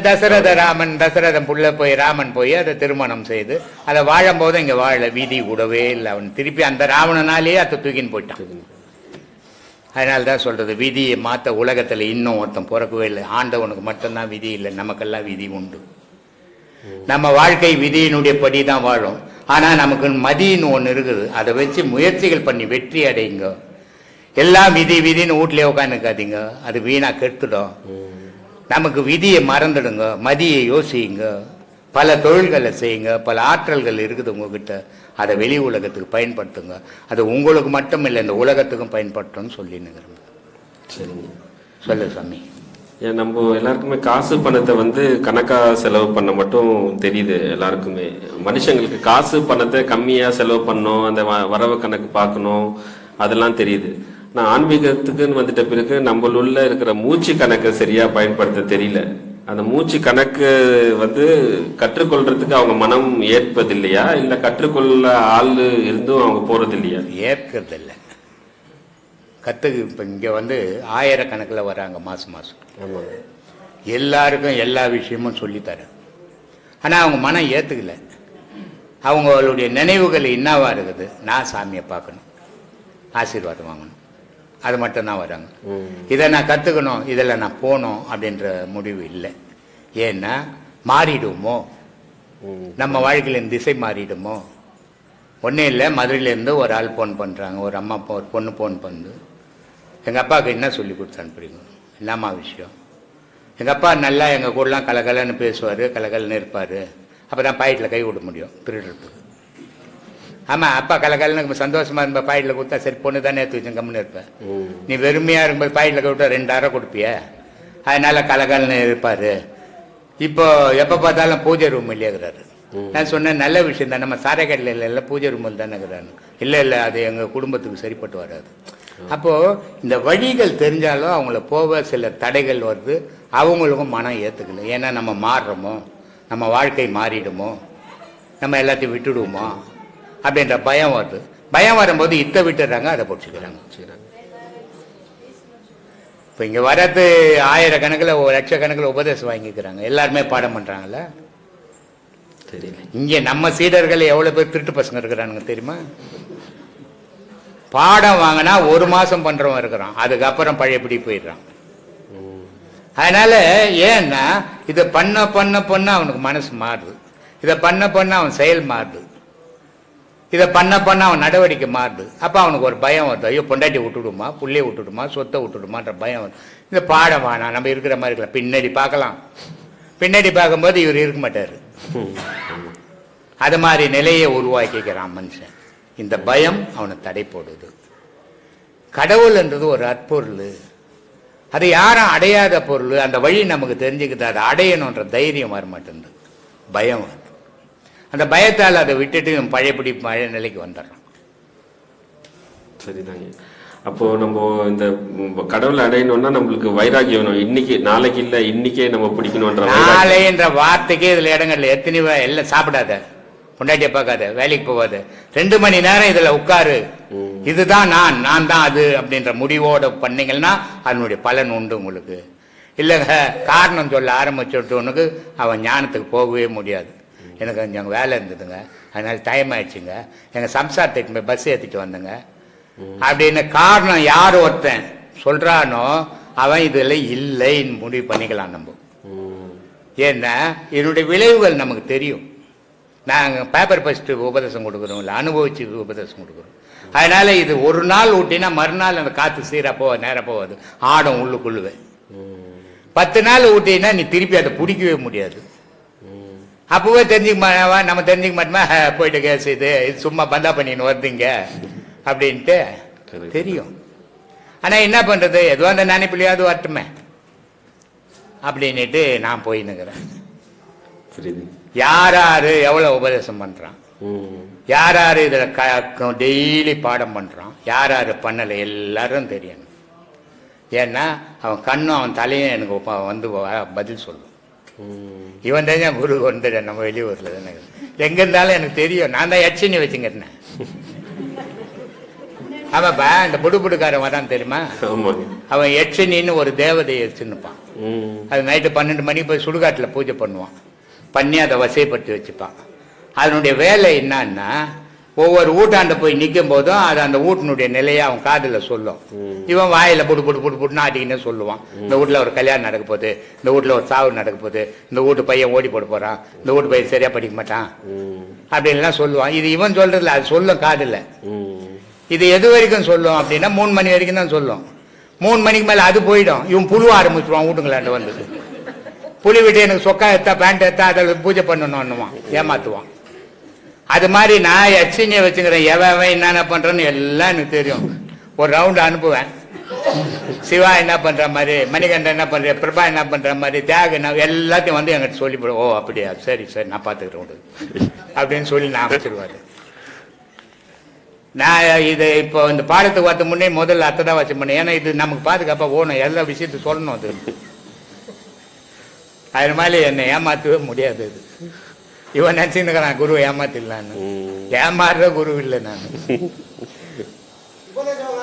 A: தசரதன் புள்ள போய் ராமன் போய் அதை திருமணம் செய்து அதை வாழும் போது இங்க வாழ வீதி விடவே இல்லை. அவன் திருப்பி அந்த ராவணனாலேயே அதை தூக்கின்னு போயிட்டான். அதனால்தான் சொல்றது, விதியை மாத்த உலகத்துல இன்னும் ஒருத்தன் பிறக்கவே இல்லை. ஆண்டவனுக்கு மட்டும்தான் விதி இல்லை, நமக்கெல்லாம் விதி உண்டு. நம்ம வாழ்க்கை விதியினுடைய படி தான் வாழும். ஆனா நமக்கு மதின்னு ஒண்ணு இருக்குது, அதை வச்சு முயற்சிகள் பண்ணி வெற்றி அடையுங்க. எல்லாம் விதி விதின்னு வீட்லயே உட்காந்துக்காதீங்க, அது வீணா கெடுத்துடும். நமக்கு விதியை மறந்துடுங்க, மதியை யோசியுங்க, பல தொழில்களை செய்யுங்க, பல ஆற்றல்கள் இருக்குது உங்ககிட்ட, அதை வெளி உலகத்துக்கு பயன்படுத்துங்க. அது உங்களுக்கு மட்டும் இல்லை, இந்த உலகத்துக்கும் பயன்படுத்தும்னு சொல்லினுங்கிறோம்.
D: சரிங்க,
A: சொல்லு சாமி.
D: ஏன் நம்ம எல்லாருக்குமே காசு பணத்தை வந்து கணக்கா செலவு பண்ண மட்டும் தெரியுது எல்லாருக்குமே. மனுஷங்களுக்கு காசு பணத்தை கம்மியா செலவு பண்ணணும், அந்த வரவு கணக்கு பார்க்கணும், அதெல்லாம் தெரியுது. நான் ஆன்மீகத்துக்குன்னு வந்துட்ட பிறகு நம்மளுள்ள இருக்கிற மூச்சு கணக்கை சரியா பயன்படுத்த தெரியல. அந்த மூச்சு கணக்கு வந்து கற்றுக்கொள்றதுக்கு அவங்க மனம் ஏற்பது இல்லையா, இல்ல கற்றுக்கொள்ள ஆள் இருந்தும் அவங்க போறது இல்லையா?
A: ஏற்கிறது இல்லை. கத்துக்கு இப்போ இங்கே வந்து ஆயிரக்கணக்கில் வராங்க மாதம் மாதம். எல்லாருக்கும் எல்லா விஷயமும் சொல்லித்தரேன். ஆனால் அவங்க மனம் ஏற்றுக்கல. அவங்களுடைய நினைவுகள் என்னவா இருக்குது, நான் சாமியை பார்க்கணும், ஆசீர்வாதம் வாங்கணும், அது மட்டும்தான் வராங்க. இதை நான் கற்றுக்கணும், இதில் நான் போகணும் அப்படின்ற முடிவு இல்லை. ஏன்னா மாறிடுமோ, நம்ம வாழ்க்கையில் திசை மாறிடுமோ. ஒன்றும் இல்லை, மதுரையிலேருந்து ஒரு ஆள் ஃபோன் பண்ணுறாங்க, ஒரு அம்மா ஒரு பொண்ணு ஃபோன் பண்ணுது, எங்கள் அப்பாவுக்கு என்ன சொல்லி கொடுத்து அனுப்புறீங்க, என்னம்மா விஷயம்? எங்கள் அப்பா நல்லா எங்கள் கூடலாம் கலகலன்னு பேசுவார், கலகலன்னு இருப்பார், அப்போ தான் பாக்கெட்டில் கை விட முடியும் திருடுறதுக்கு. ஆமாம், அப்பா கலகலன்னு சந்தோஷமாக இருப்ப, பாக்கெட்டில் கொடுத்தா சரி பொண்ணு தானே எடுத்து வச்சு கம்முன்னு இருப்பேன். நீ வெறுமையாக இருக்கும்போது பாக்கெட்டில் கை விட்டா 2000 கொடுப்பிய, அதனால கலகலன்னு இருப்பார். இப்போ எப்போ பார்த்தாலும் பூஜை ரூம் இல்லையாகிறாரு. நான் சொன்னேன், நல்ல விஷயம் தான், நம்ம சாரைக்கடல இல்லை பூஜை ரூமில் தானே இருக்கிறாங்க. இல்லை இல்லை, அது எங்கள் குடும்பத்துக்கு சரிப்பட்டு வராது. அப்போது இந்த வழிகள் தெரிஞ்சாலும் அவங்கள போக சில தடைகள் வருது, அவங்களுக்கும் மனம் ஏற்றுக்கல. ஏன்னா நம்ம மாறுறோமோ, நம்ம வாழ்க்கை மாறிடுமோ, நம்ம எல்லாத்தையும் விட்டுடுவோமோ அப்படின்ற பயம் வருது. பயம் வரும்போது இத்தை விட்டுடுறாங்க, அதை பிடிச்சிக்கிறாங்க. இப்போ இங்கே வர்றது ஆயிரக்கணக்கில் லட்சக்கணக்கில் உபதேசம் வாங்கிக்கிறாங்க, எல்லாருமே பாடம் பண்ணுறாங்கல்ல.
D: தெரியல,
A: இங்கே நம்ம சீடர்கள் எவ்வளோ பேர் திருட்டு பசங்க இருக்கிறானுங்க தெரியுமா? பாடம் வாங்கினா 1 மாதம் பண்ணுறவன் இருக்கிறான், அதுக்கப்புறம் பழையபடி போயிடுறான். அதனால ஏன்னா இதை பண்ண பண்ண பண்ண அவனுக்கு மனசு மாறுது, இதை பண்ண பண்ண அவன் செயல் மாறுது, இதை பண்ண பண்ண அவன் நடவடிக்கை மாறுது. அப்போ அவனுக்கு ஒரு பயம் வருது, ஐயோ பொண்டாட்டி விட்டுடுமா, புள்ளையை விட்டுடுமா, சொத்தை விட்டுடுமான்ற பயம் வருது. இந்த பாடம் வேணாம், நம்ம இருக்கிற மாதிரி இருக்கலாம், பின்னாடி பார்க்கலாம். பின்னாடி பார்க்கும்போது இவர் இருக்க மாட்டார். அது மாதிரி நிலையை உருவாக்கிக்கிறான் மனுஷன். இந்த பயம் அவனை தடை போடுது. கடவுள்ன்றது ஒரு அற்பொருள், அது யாரும் அடையாத பொருள். அந்த வழி நமக்கு தெரிஞ்சுக்கிது, அதை அடையணுன்ற தைரியம் வர மாட்டேங்குது, பயம் வருது.
E: அந்த பயத்தால் அதை விட்டுட்டு பழையபடி பழைய நிலைக்கு வந்துடுறோம்.
D: சரிதாங்க. அப்போ நம்ம இந்த கடவுளை அடையணும்னா நம்மளுக்கு வைராகியம் வேணும். இன்னைக்கு நாளைக்கு இல்லை, இன்னைக்கே நம்ம பிடிக்கணும்ன்ற
E: நாளைன்ற வார்த்தைக்கே இதுல இடங்கள்ல எத்தனை எல்லாம் சாப்பிடாத, பொண்டாட்டியை பார்க்காத, வேலைக்கு போகாத, 2 மணி நேரம் இதுல உட்காரு, இதுதான் நான் தான் அது அப்படின்ற முடிவோட பண்ணீங்கன்னா அதனுடைய பலன் உண்டு உங்களுக்கு. இல்லைங்க காரணம் சொல்ல ஆரம்பிச்சுட்டவனுக்கு அவன் ஞானத்துக்கு போகவே முடியாது. எனக்கு கொஞ்சம் வேலை இருந்ததுங்க, அதனால டைம் ஆயிடுச்சுங்க, எங்கள் சம்சாரத்துக்கு போய் பஸ் ஏற்றிட்டு வந்தேங்க அப்படின்னு காரணம் யார் ஒருத்தன் சொல்றானோ அவன் இதில் இல்லைன்னு முடிவு பண்ணிக்கலாம் நம்ம. ஏன்னா இதனுடைய விளைவுகள் நமக்கு தெரியும். நாங்கள் பேப்பர் ஃபஸ்ட்டு உபதேசம் கொடுக்குறோம், இல்லை அனுபவிச்சு உபதேசம் கொடுக்குறோம். அதனால இது ஒரு நாள் ஊட்டினா மறுநாள் அந்த காற்று சீராக நேரம் போகாது, ஆடம் உள்ளுக்குள்ளுவே. 10 நாள் ஊட்டினா நீ திருப்பி அதை பிடிக்கவே முடியாது. அப்பவே தெரிஞ்சுக்க நம்ம தெரிஞ்சுக்க மாட்டோமா, போயிட்டு கேஸ் இது சும்மா பந்தா பண்ணின்னு வருதுங்க அப்படின்ட்டு தெரியும். ஆனால் என்ன பண்ணுறது, எதுவும் அந்த நினைப்பிலையாவது வரட்டுமே அப்படின்ட்டு நான் போயின்னுக்கிறேன். யார் யார் எவ்வளோ உபதேசம் பண்ணுறான், யார் யார் இதில் டெய்லி பாடம் பண்ணுறான், யார் யார் பண்ணலை எல்லாரும் தெரியணும். ஏன்னா அவன் கண்ணும் அவன் தலையும் எனக்கு வந்து பதில் சொல்லும். இவன் தான் குரு வந்து நம்ம வெளியூரில் தானே எங்கே இருந்தாலும் எனக்கு தெரியும். நான் தான் யட்சினி வச்சுங்கிறேன். ஆமாப்பா, இந்த புடுக்காரன் வரான் தெரியுமா, அவன் யட்சினின்னு ஒரு தேவதையை வச்சுன்னுப்பான். அது நைட்டு 12 மணிக்கு போய் சுடுகாட்டில் பூஜை பண்ணுவான், பண்ணி அதை வசைப்படுத்தி வச்சுப்பான். அதனுடைய வேலை என்னன்னா ஒவ்வொரு ஊட்டாண்ட போய் நிற்கும் போதும் அது அந்த வீட்டினுடைய நிலையை அவன் காதில் சொல்லும். இவன் வாயில புட்டுன்னு ஆட்டிக்கின்னு சொல்லுவான், இந்த வீட்டில் ஒரு கல்யாணம் நடக்க போகுது, இந்த வீட்டில் ஒரு சாவு நடக்க போகுது, இந்த வீட்டு பையன் ஓடி போட போறான், இந்த வீட்டு பையன் சரியா படிக்க மாட்டான் அப்படின்லாம் சொல்லுவான். இது இவன் சொல்றதுல அது சொல்லும் காதில். இது எது வரைக்கும் சொல்லும் அப்படின்னா 3 மணி வரைக்கும் தான் சொல்லும். 3 மணிக்கு மேலே அது போயிடும். இவன் புழு ஆரம்பிச்சுருவான் வீட்டுங்களாண்ட வந்து. புளி விட்டு எனக்கு சொக்கா எத்தா பேண்ட் எத்தா அதில் பூஜை பண்ணணும்னுவான், ஏமாத்துவான். அது மாதிரி நான் யட்சினியை வச்சுக்கிறேன். எவன் என்னென்ன பண்ணுறேன்னு எல்லாம் எனக்கு தெரியும். ஒரு ரவுண்டு அனுப்புவேன். சிவா என்ன பண்ணுற மாதிரி, மணிகண்டன் என்ன பண்ணுற, பிரபா என்ன பண்ணுற மாதிரி, தியாக என்ன எல்லாத்தையும் வந்து என்கிட்ட சொல்லிவிடுவோம். ஓ அப்படியா, சரி சரி நான் பார்த்துக்கிறேன் அப்படின்னு சொல்லி நான் அமைச்சிருவாரு. நான் இது இப்போ இந்த பாடத்துக்கு வரது முன்னே முதல்ல அத்தை தான் வச்சு பண்ணேன். ஏன்னா இது நமக்கு பாதுகாப்பாக ஓணும், எல்லா விஷயத்தையும் சொல்லணும். அது மாதிரி என்னை ஏமாற்றவே முடியாது. இது இவன் நினச்சின்னு குருவை ஏமாத்திடலான்னு. ஏமாறுற குரு இல்லை நான்.